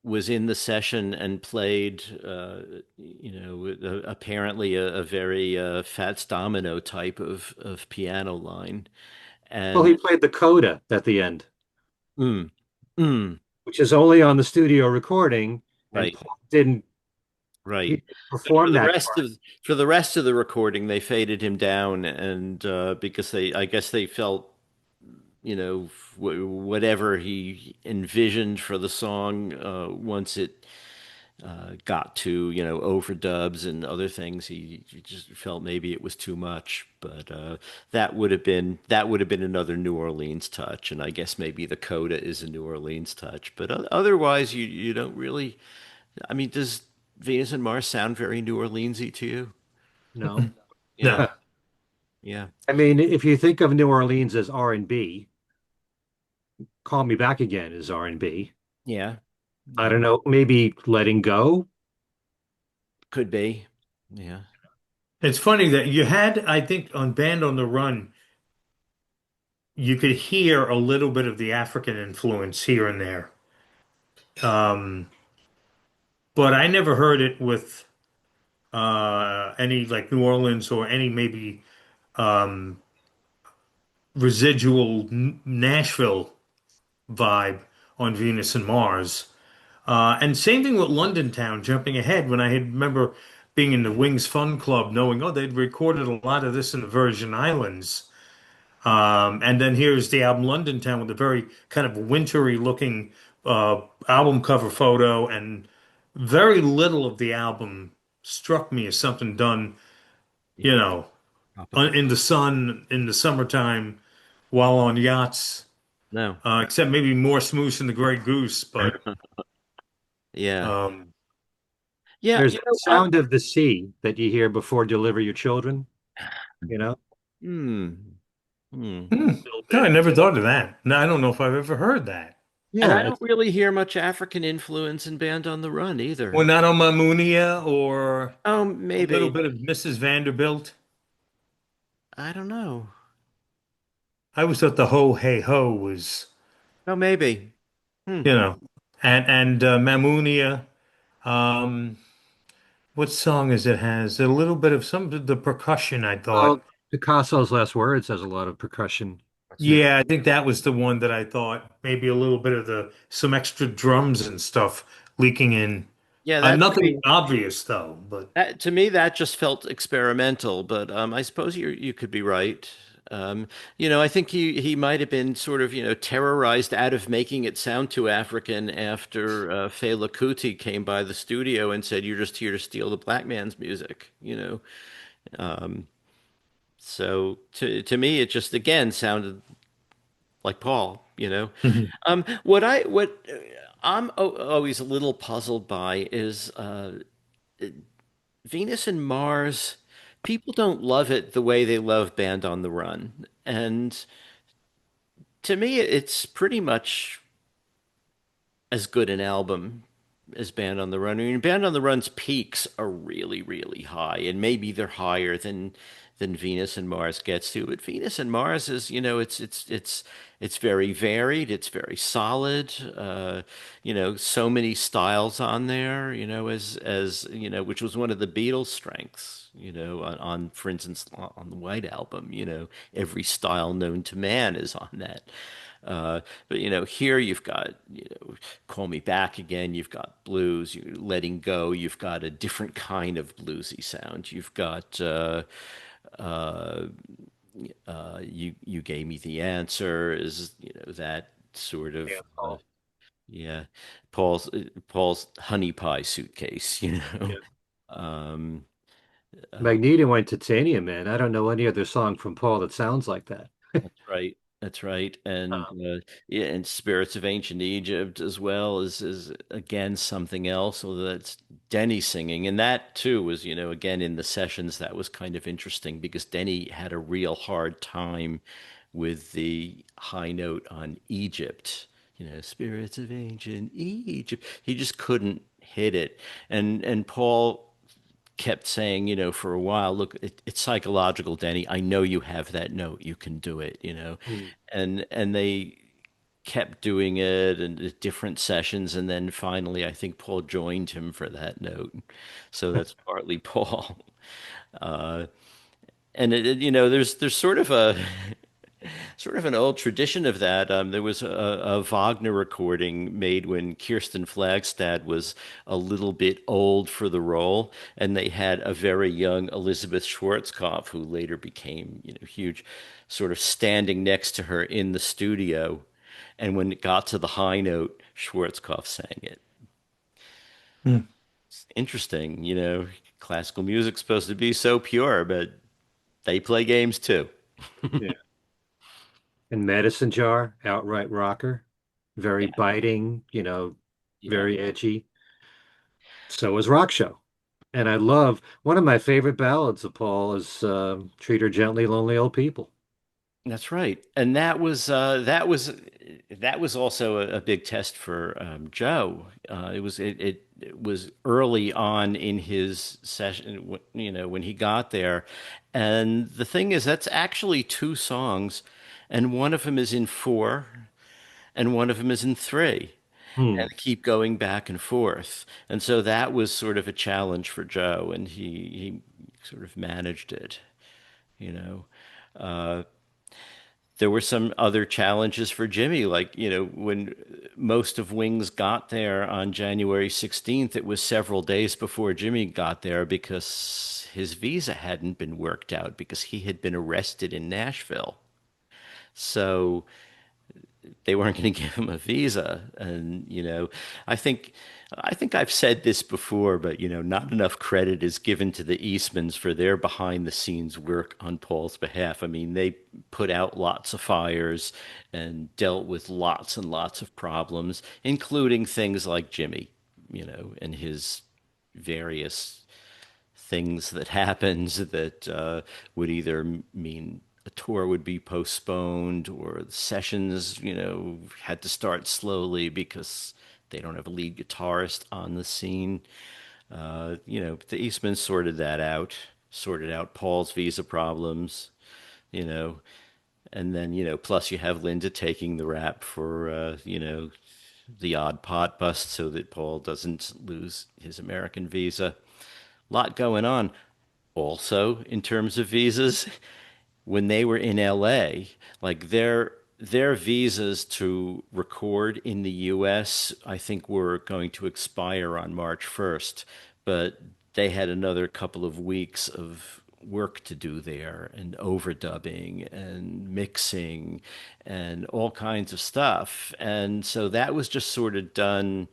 was in the session and played, apparently a very Fats Domino type of piano line. Well, he And played the coda at the end, mm, mm, which is only on the studio recording, and right, Paul didn't he right. didn't But perform that part. for the rest of the recording, they faded him down, and because I guess they felt, whatever he envisioned for the song, once it got to, overdubs and other things. He just felt maybe it was too much, but that would have been another New Orleans touch, and I guess maybe the coda is a New Orleans touch, but otherwise you don't really. I mean, does Venus and Mars sound very New Orleansy to you? No. Yeah, No. yeah, I mean, if you think of New Orleans as R&B, Call Me Back Again is R&B. yeah, I yeah. don't know, maybe Letting Go. Could be. Yeah. It's funny that you had, I think, on Band on the Run, you could hear a little bit of the African influence here and there. Um, but I never heard it with any like New Orleans or any maybe um, residual Nashville vibe on Venus and Mars. And same thing with London Town, jumping ahead when I had remember being in the Wings Fun Club, knowing, oh, they'd recorded a lot of this in the Virgin Islands. And then here's the album London Town with a very kind of wintry looking album cover photo, and very little of the album struck me as something done, you Yeah. know, Tropical. in the sun in the summertime while on yachts, No. except maybe more Smoosh and the Grey Goose. But Yeah. um, Yeah. There's that sound of the sea that you hear before Deliver Your Children, you know? Hmm. Hmm. hmm, A little no, bit. I never thought of that. No, I don't know if I've ever heard that. And I Yeah, don't really hear much African influence in Band on the Run Well, either. not on Mamunia or Oh, a little maybe. bit of Mrs. Vanderbilt. I don't know. I always thought the Ho Hey Ho was, Oh, maybe. Hmm. you know, and Mamunia. Um, what song is it has a little bit of some of the percussion, I thought. well, Picasso's Last Words has a lot of percussion too. Yeah, I think that was the one that I thought maybe a little bit of the some extra drums and stuff leaking in. Yeah, that to Nothing me, obvious though, but that just felt experimental, but I suppose you could be right. I think he might have been sort of, terrorized out of making it sound too African after Fela Kuti came by the studio and said, "You're just here to steal the black man's music." Um, so to me, it just again sounded like Paul. What I'm always a little puzzled by is Venus and Mars. People don't love it the way they love Band on the Run, and to me, it's pretty much as good an album as Band on the Run. I mean, Band on the Run's peaks are really, really high, and maybe they're higher than Venus and Mars gets to. But Venus and Mars is, it's very varied. It's very solid. So many styles on there. Which was one of the Beatles' strengths. For instance, on the White Album. Every style known to man is on that. Uh, but here you've got, Call Me Back Again, you've got blues, you Letting Go, you've got a different kind of bluesy sound. You've got uh, You Gave Me the Answer is, that sort Yeah, of Paul. yeah, Paul's honey pie suitcase, Yeah. Um, uh, Magneto and Titanium, man. I don't know any other song from Paul that sounds like that. That's right. That's right. And Um, yeah, and Spirits of Ancient Egypt as well is again something else. Although that's Denny singing, and that too was, again in the sessions that was kind of interesting because Denny had a real hard time with the high note on Egypt. Spirits of Ancient Egypt. He just couldn't hit it, and Paul kept saying, for a while, look, it's psychological, Danny. I know you have that note. You can do it, hmm. and they kept doing it and at different sessions, and then finally, I think Paul joined him for that note. So that's partly Paul. Uh, and there's sort of an old tradition of that. There was a Wagner recording made when Kirsten Flagstad was a little bit old for the role, and they had a very young Elizabeth Schwarzkopf, who later became, huge, sort of standing next to her in the studio. And when it got to the high note, Schwarzkopf sang it. Hmm. It's interesting, classical music's supposed to be so pure, but they play games too. Yeah. And Medicine Jar, outright rocker, very Yeah, biting, yeah. very edgy. So is Rock Show. And I love one of my favorite ballads of Paul is Treat Her Gently, Lonely Old People. That's right, and that was also a big test for Joe. It was early on in his session, when he got there, and the thing is, that's actually two songs, and one of them is in four, and one of them is in three, Hmm. and keep going back and forth, and so that was sort of a challenge for Joe, and he sort of managed it, you know. Uh, there were some other challenges for Jimmy, like, when most of Wings got there on January 16th, it was several days before Jimmy got there because his visa hadn't been worked out because he had been arrested in Nashville. So they weren't going to give him a visa. And, I think I think I've said this before, but not enough credit is given to the Eastmans for their behind the scenes work on Paul's behalf. I mean, they put out lots of fires and dealt with lots and lots of problems, including things like Jimmy, and his various things that happens that would either mean a tour would be postponed or the sessions, had to start slowly because they don't have a lead guitarist on the scene. The Eastman sorted out Paul's visa problems, you know, and then, plus you have Linda taking the rap for, the odd pot bust so that Paul doesn't lose his American visa. Lot going on. Also, in terms of visas, when they were in LA, like their visas to record in the US, I think were going to expire on March 1st, but they had another couple of weeks of work to do there and overdubbing and mixing and all kinds of stuff. And so that was just sort of done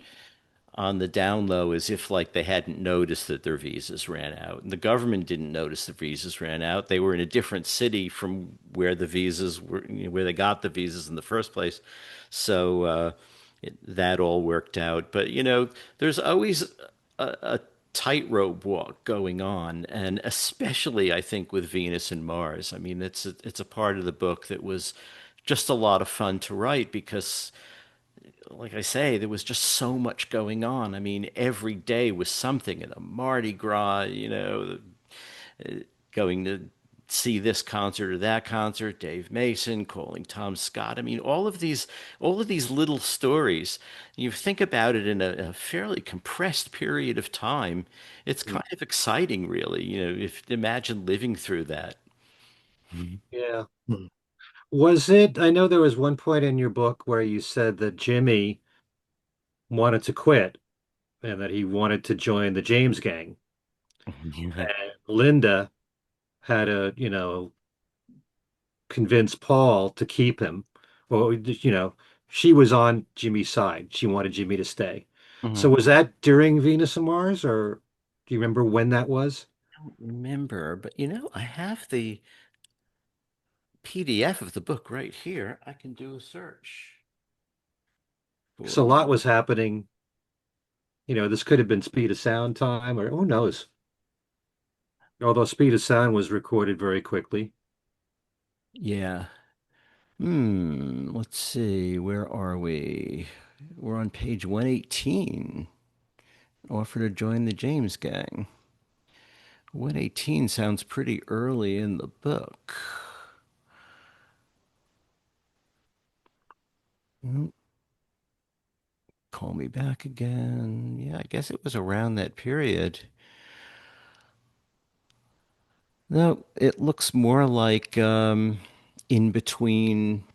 on the down low as if like they hadn't noticed that their visas ran out. And the government didn't notice the visas ran out. They were in a different city from where the visas were, where they got the visas in the first place. So that all worked out. But, there's always a tightrope walk going on, and especially I think with Venus and Mars. I mean, it's a part of the book that was just a lot of fun to write because like I say, there was just so much going on. I mean, every day was something at a Mardi Gras, going to see this concert or that concert, Dave Mason calling Tom Scott. I mean, all of these little stories, you think about it in a fairly compressed period of time, it's kind of exciting, really. If imagine living through that. Yeah. Was it? I know there was one point in your book where you said that Jimmy wanted to quit and that he wanted to join the James gang. Yeah. And Linda had to, convince Paul to keep him. Well, she was on Jimmy's side. She wanted Jimmy to stay. So Mhm. was that during Venus and Mars, or do you remember when that was? I don't remember, but I have the PDF of the book right here. I can do a search Because a for. lot was happening. This could have been Speed of Sound time, or who knows? Although Speed of Sound was recorded very quickly. Yeah. Let's see. Where are we? We're on page 118. Offer to join the James gang. 118 sounds pretty early in the book. Mm, Call me back again. Yeah, I guess it was around that period. No, it looks more like in between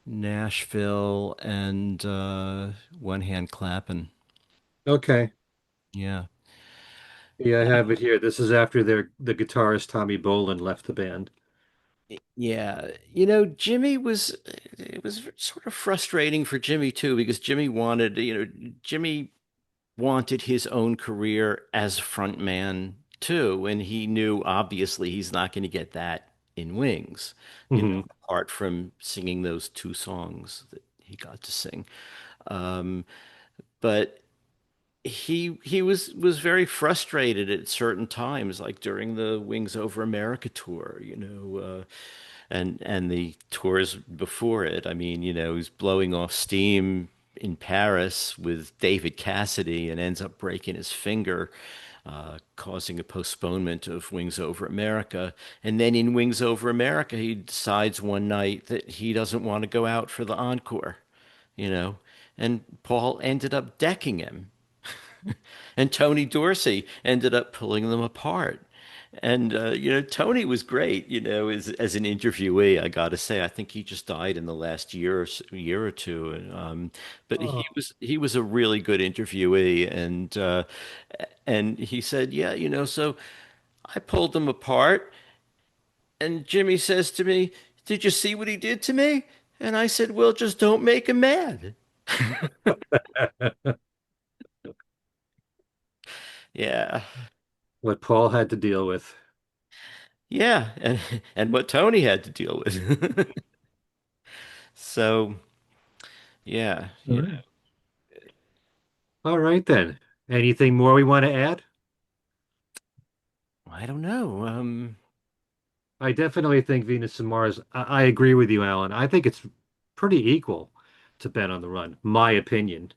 Nashville and One Hand Clappin'. Okay. Yeah. Yeah, I have it here. This is after the guitarist Tommy Bolin left the band. Yeah. Jimmy was, it was sort of frustrating for Jimmy too, because Jimmy wanted his own career as frontman too, and he knew obviously he's not going to get that in Wings, Hmm. apart from singing those two songs that he got to sing. Um, but he was very frustrated at certain times, like during the Wings Over America tour, and the tours before it. I mean, he's blowing off steam in Paris with David Cassidy and ends up breaking his finger, causing a postponement of Wings Over America. And then in Wings Over America, he decides one night that he doesn't want to go out for the encore, you know, and Paul ended up decking him. And Tony Dorsey ended up pulling them apart. And Tony was great, as an interviewee. I got to say, I think he just died in the last year or two. But he Oh, was he was a really good interviewee, and he said, yeah, so I pulled them apart, and Jimmy says to me, "Did you see what he did to me?" And I said, "Well, just don't make him mad." Yeah, what Paul had to deal with. yeah, and what Tony had to deal with. So yeah, All right. All right then. Anything more we want to add? I don't know. I definitely think Venus and Mars. I agree with you, Alan. I think it's pretty equal to Ben on the Run, my opinion,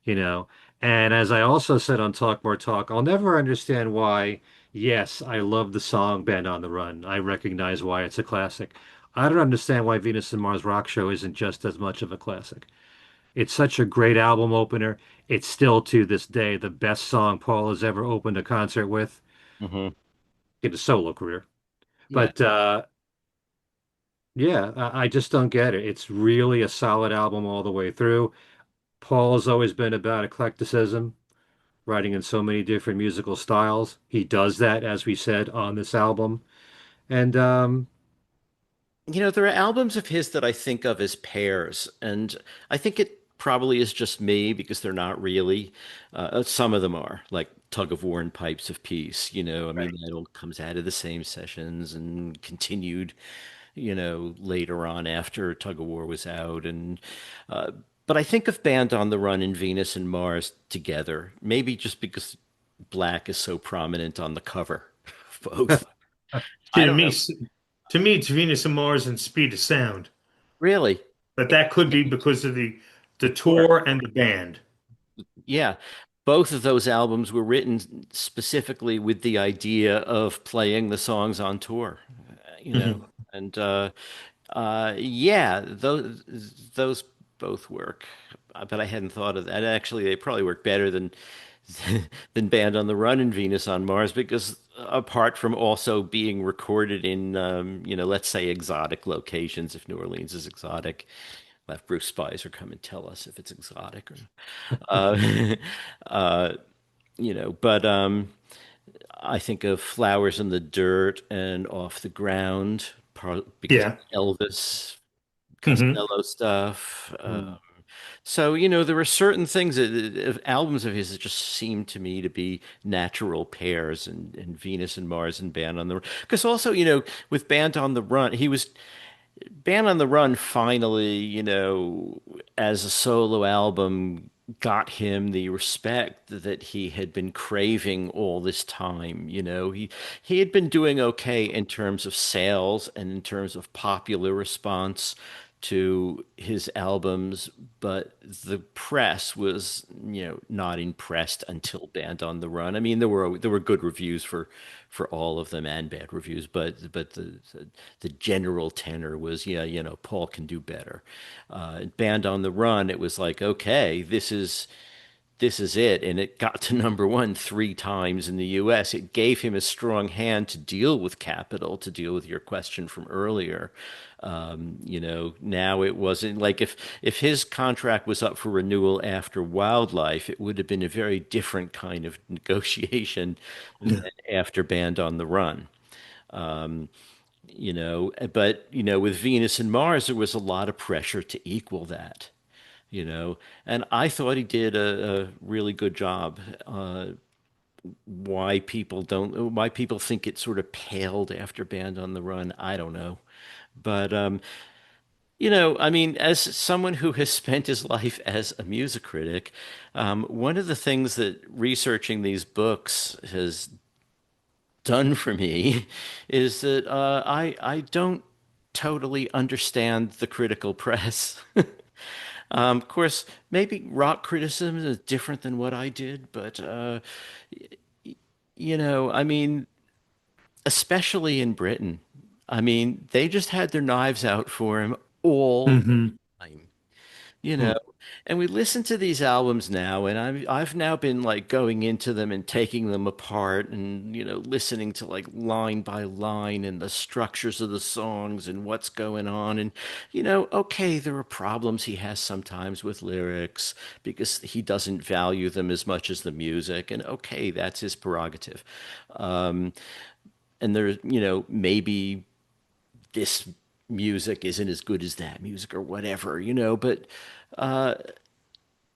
you know. And as I also said on Talk More Talk, I'll never understand why, yes, I love the song Ben on the Run. I recognize why it's a classic. I don't understand why Venus and Mars Rock Show isn't just as much of a classic. It's such a great album opener. It's still to this day the best song Paul has ever opened a concert with mhm. in his solo career. Yeah. But yeah, I just don't get it. It's really a solid album all the way through. Paul's always been about eclecticism, writing in so many different musical styles. He does that, as we said, on this album. And There are albums of his that I think of as pairs, and I think it probably is just me because they're not really. Some of them are, like Tug of War and Pipes of Peace. I mean, right. that all comes out of the same sessions and continued, later on after Tug of War was out. Uh, but I think of Band on the Run and Venus and Mars together, maybe just because black is so prominent on the cover of both. I To don't me, know. to me, it's Venus and Mars and Speed of Sound, Really? but that could be because of the Sure. tour and the band. Yeah, both of those albums were written specifically with the idea of playing the songs on tour, Mhm. and yeah, those both work. But I hadn't thought of that. Actually, they probably work better than than Band on the Run and Venus on Mars because apart from also being recorded in, let's say exotic locations, if New Orleans is exotic. We'll have Bruce Spicer come and tell us if it's exotic or uh, uh, but I think of Flowers in the Dirt and Off the Ground because of Yeah. Elvis Hmm. Costello stuff. Mm. So, there were certain things albums of his that just seemed to me to be natural pairs, and Venus and Mars and Band on the Run. Because also, with Band on the Run, he was Band on the Run finally, as a solo album, got him the respect that he had been craving all this time. He had been doing okay in terms of sales and in terms of popular response to his albums, but the press was, not impressed until Band on the Run. I mean, there were good reviews for all of them and bad reviews, but the general tenor was, yeah, Paul can do better. Band on the Run, it was like, okay, this is it. And it got to number one three times in the US. It gave him a strong hand to deal with Capitol, to deal with your question from earlier. Now it wasn't like if his contract was up for renewal after Wildlife, it would have been a very different kind of negotiation than Yeah. after Band on the Run. But with Venus and Mars, there was a lot of pressure to equal that and I thought he did a really good job. Why people think it sort of paled after Band on the Run, I don't know. But I mean, as someone who has spent his life as a music critic, one of the things that researching these books has done for me is that I don't totally understand the critical press. Of course, maybe rock criticism is different than what I did, but I mean, especially in Britain, I mean, they just had their knives out for him all Hmm. the time you know Mm. and we listen to these albums now, and I've now been like going into them and taking them apart, and listening to like line by line and the structures of the songs and what's going on. And okay, there are problems he has sometimes with lyrics because he doesn't value them as much as the music, and okay, that's his prerogative. And there's maybe this music isn't as good as that music or whatever, but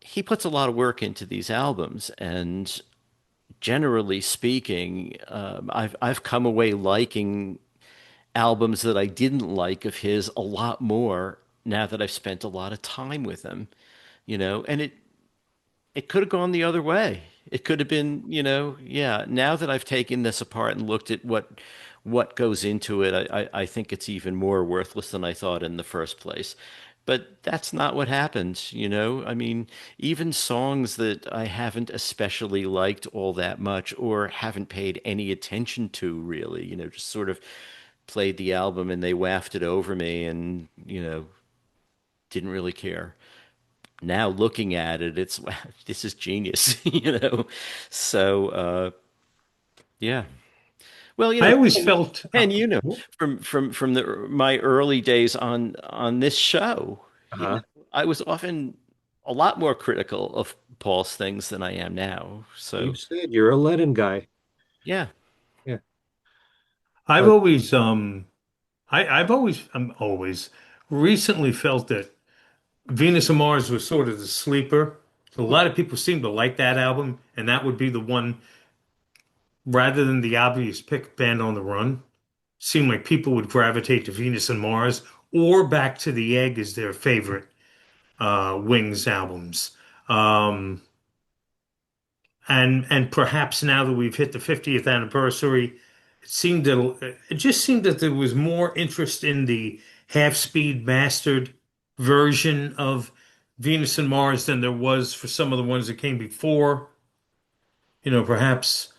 he puts a lot of work into these albums, and generally speaking, I've come away liking albums that I didn't like of his a lot more now that I've spent a lot of time with him, and it could have gone the other way. It could have been, yeah. Now that I've taken this apart and looked at what goes into it, I think it's even more worthless than I thought in the first place. But that's not what happened, I mean, even songs that I haven't especially liked all that much or haven't paid any attention to really, just sort of played the album and they wafted over me and, didn't really care. Now looking at it, it's this is genius, So yeah. Well, I always felt, and from my early days on this show, Uh-huh. I was often a lot more critical of Paul's things than I am now. You So said you're a Lennon guy. yeah. Yeah. I've Uh, always, I've always recently felt that Venus and Mars was sort of the sleeper. A lot of people seem to like that album, and that would be the one rather than the obvious pick, Band on the Run. Seemed like people would gravitate to Venus and Mars or Back to the Egg as their favorite Wings albums. Um, and perhaps now that we've hit the 50th anniversary, it just seemed that there was more interest in the half-speed mastered version of Venus and Mars than there was for some of the ones that came before. Perhaps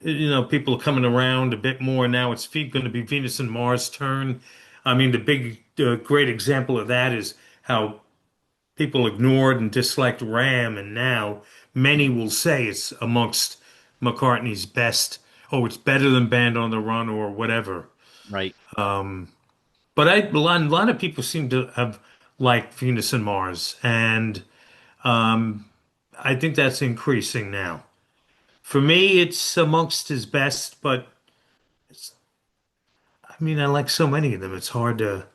people are coming around a bit more now. It's going to be Venus and Mars' turn. I mean, the big, great example of that is how people ignored and disliked Ram, and now many will say it's amongst McCartney's best oh, it's better than Band on the Run or whatever. Right. Um, but a lot of people seem to have liked Venus and Mars, and um, I think that's increasing now. For me, it's amongst his best, but I mean, I like so many of them. It's hard to,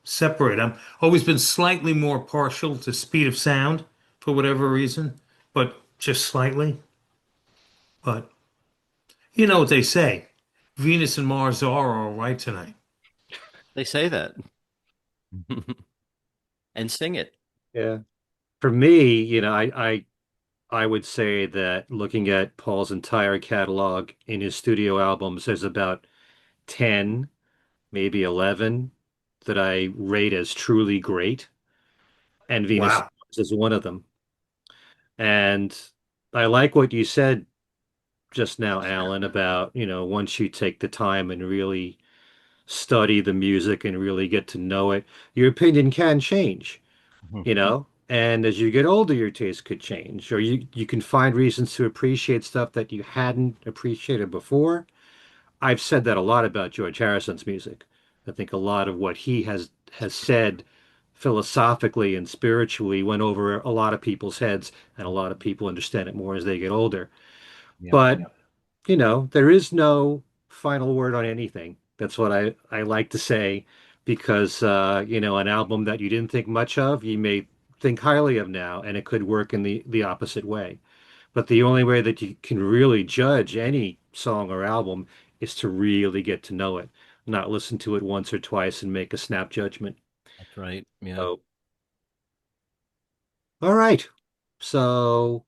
separate. I've always been slightly more partial to Speed of Sound for whatever reason, but just slightly. But you know what they say, Venus and Mars are all right tonight. They say that and sing it. Yeah. For me, I would say that looking at Paul's entire catalog in his studio albums, there's about 10, maybe 11 that I rate as truly great, and Venus Wow. is one of them. And I like what you said just now, Alan, about, once you take the time and really study the music and really get to know it, your opinion can change, And as you get older, your taste could change, or you can find reasons to appreciate stuff that you hadn't appreciated before. I've said that a lot about George Harrison's music. I think a lot of what he has said philosophically and spiritually went over a lot of people's heads, and a lot of people understand it more as they get older. Yeah. But, there is no final word on anything. That's what I like to say because, an album that you didn't think much of, you may think highly of now, and it could work in the opposite way. But the only way that you can really judge any song or album is to really get to know it, not listen to it once or twice and make a snap judgment. That's right. Yeah. So, all right. So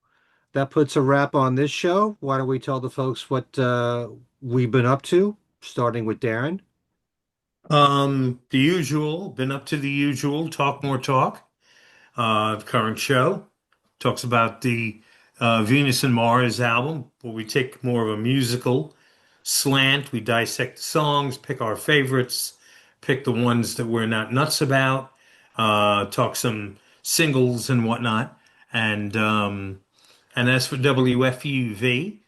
that puts a wrap on this show. Why don't we tell the folks what we've been up to, starting with Darren? The usual, been up to the usual, talk more talk. The current show talks about the Venus and Mars album, where we take more of a musical slant. We dissect the songs, pick our favorites, pick the ones that we're not nuts about, talk some singles and whatnot. And as for WFUV, you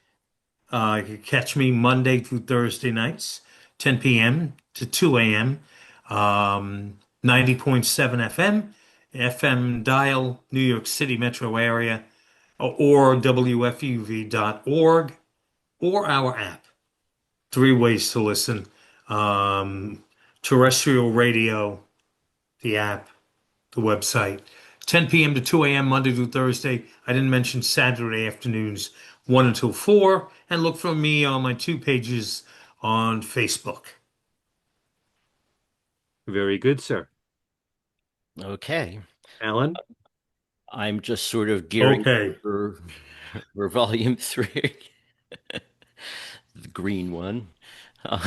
can catch me Monday through Thursday nights, 10 p.m. to 2 a.m. 90.7 FM, FM dial, New York City metro area, or WFUV.org, or our app. Three ways to listen. Um, Terrestrial radio, the app, the website. 10 p.m. to 2 a.m. Monday through Thursday. I didn't mention Saturday afternoons, 1 until 4. And look for me on my two pages on Facebook. Very good, sir. Okay. Alan? I'm just sort of gearing Okay. for volume three, the green one. Uh,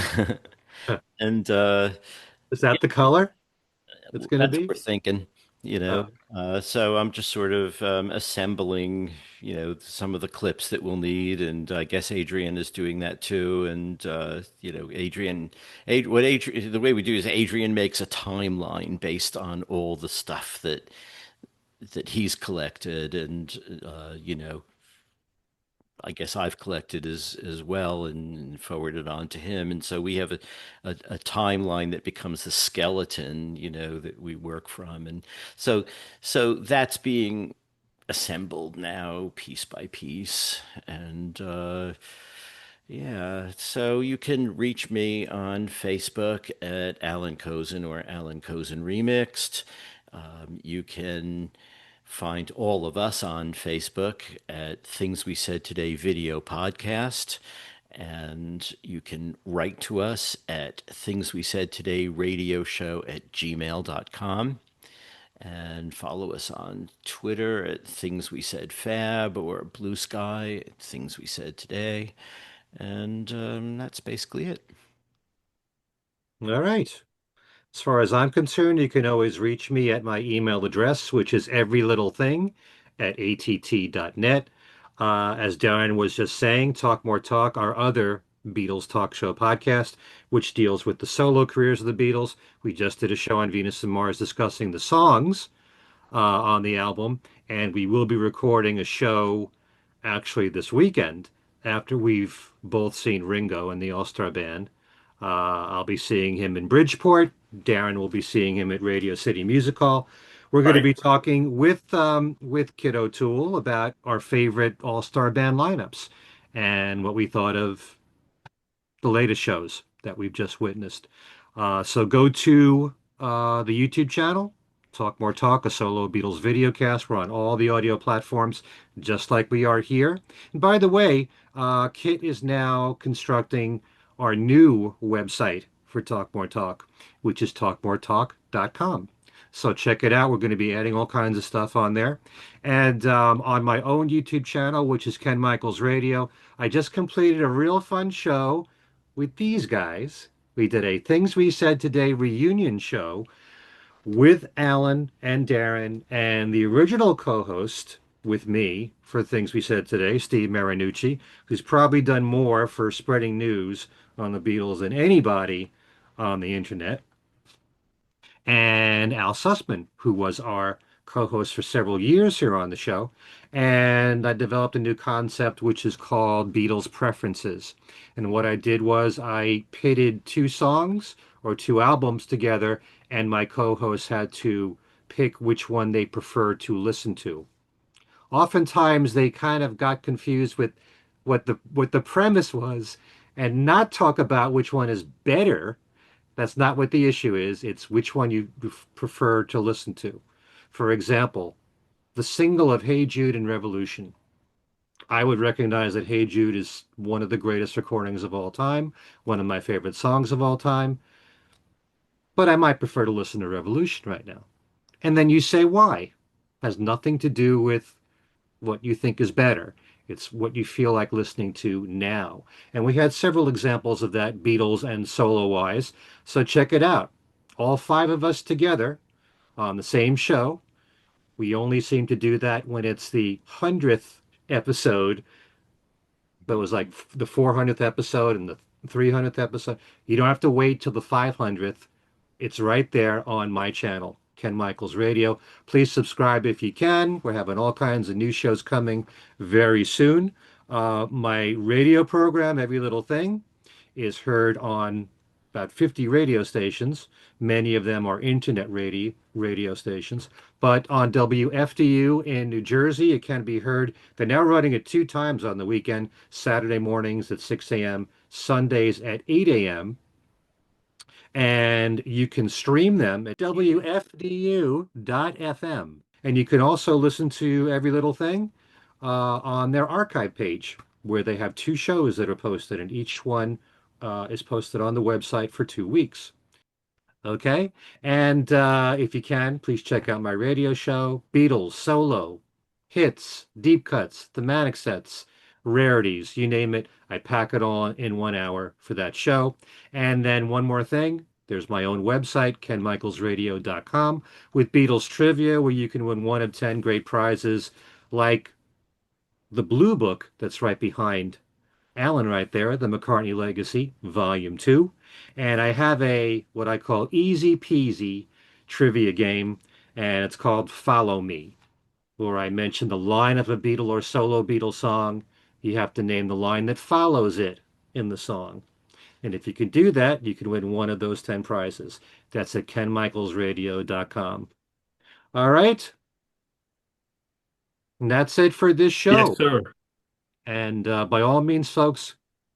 and Is that the color it's going to that's what be? we're thinking, you Uh, know. So I'm just sort of assembling, some of the clips that we'll need, and I guess Adrian is doing that too. And the way we do is Adrian makes a timeline based on all the stuff that he's collected, and I guess I've collected as well and forwarded on to him. And so we have a timeline that becomes the skeleton, that we work from. And so that's being assembled now piece by piece. And yeah, so you can reach me on Facebook at Alan Kozinn or Alan Kozinn Remixed. You can find all of us on Facebook at Things We Said Today Video Podcast. And you can write to us at Things We Said Today Radio Show at gmail.com. And follow us on Twitter at Things We Said Fab or BlueSky at Things We Said Today. And that's basically it. all right. As far as I'm concerned, you can always reach me at my email address, which is everylittlething at att.net. As Darren was just saying, Talk More Talk, our other Beatles talk show podcast, which deals with the solo careers of the Beatles. We just did a show on Venus and Mars discussing the songs on the album, and we will be recording a show actually this weekend after we've both seen Ringo in the All-Star Band. I'll be seeing him in Bridgeport. Darren will be seeing him at Radio City Music Hall. We're going to Right. be talking with Kid O'Toole about our favorite All-Star Band lineups and what we thought of the latest shows that we've just witnessed. So go to the YouTube channel, Talk More Talk, a solo Beatles videocast. We're on all the audio platforms, just like we are here. And by the way, Kit is now constructing our new website for Talk More Talk, which is talkmoretalk.com. So check it out. We're going to be adding all kinds of stuff on there. And on my own YouTube channel, which is Ken Michaels Radio, I just completed a real fun show with these guys. We did a Things We Said Today reunion show with Alan and Darren and the original co-host with me for Things We Said Today, Steve Marinucci, who's probably done more for spreading news on the Beatles than anybody on the internet, and Al Sussman, who was our co-host for several years here on the show. And I developed a new concept which is called Beatles Preferences. And what I did was I pitted two songs or two albums together, and my co-hosts had to pick which one they preferred to listen to. Oftentimes they kind of got confused with what the premise was and not talk about which one is better. That's not what the issue is. It's which one you prefer to listen to. For example, the single of Hey Jude and Revolution. I would recognize that Hey Jude is one of the greatest recordings of all time, one of my favorite songs of all time, but I might prefer to listen to Revolution right now. And then you say why. Has nothing to do with what you think is better. It's what you feel like listening to now. And we had several examples of that, Beatles and solo-wise. So check it out. All five of us together on the same show. We only seem to do that when it's the 100th episode, but it was like the 400th episode and the 300th episode. You don't have to wait till the 500th. It's right there on my channel, Ken Michaels Radio. Please subscribe if you can. We're having all kinds of new shows coming very soon. My radio program, Every Little Thing, is heard on about 50 radio stations. Many of them are internet radio stations. But on WFDU in New Jersey, it can be heard. They're now running it two times on the weekend, Saturday mornings at 6 a.m., Sundays at 8 a.m. And you can stream them at WFDU.FM. And you can also listen to Every Little Thing on their archive page, where they have two shows that are posted, and each one is posted on the website for 2 weeks. Okay? And if you can, please check out my radio show, Beatles, Solo, Hits, Deep Cuts, Thematic Sets, Rarities, you name it. I pack it all in 1 hour for that show. And then one more thing, there's my own website, kenmichaelsradio.com, with Beatles trivia, where you can win one of 10 great prizes, like the blue book that's right behind Allan right there, the McCartney Legacy, Volume 2. And I have a, what I call easy peasy trivia game, and it's called Follow Me, where I mention the line of a Beatle or solo Beatle song. You have to name the line that follows it in the song. And if you can do that, you can win one of those 10 prizes. That's at kenmichaelsradio.com. All right. And that's it for this Yes, show. sir. And by all means, folks,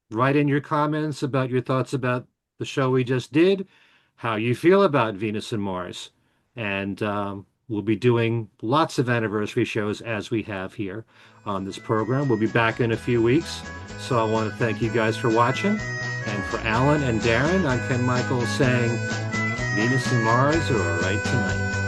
write in your comments about your thoughts about the show we just did, how you feel about Venus and Mars. And we'll be doing lots of anniversary shows as we have here on this program. We'll be back in a few weeks. So I want to thank you guys for watching. And for Alan and Darren, I'm Ken Michaels saying Venus and Mars are all right tonight.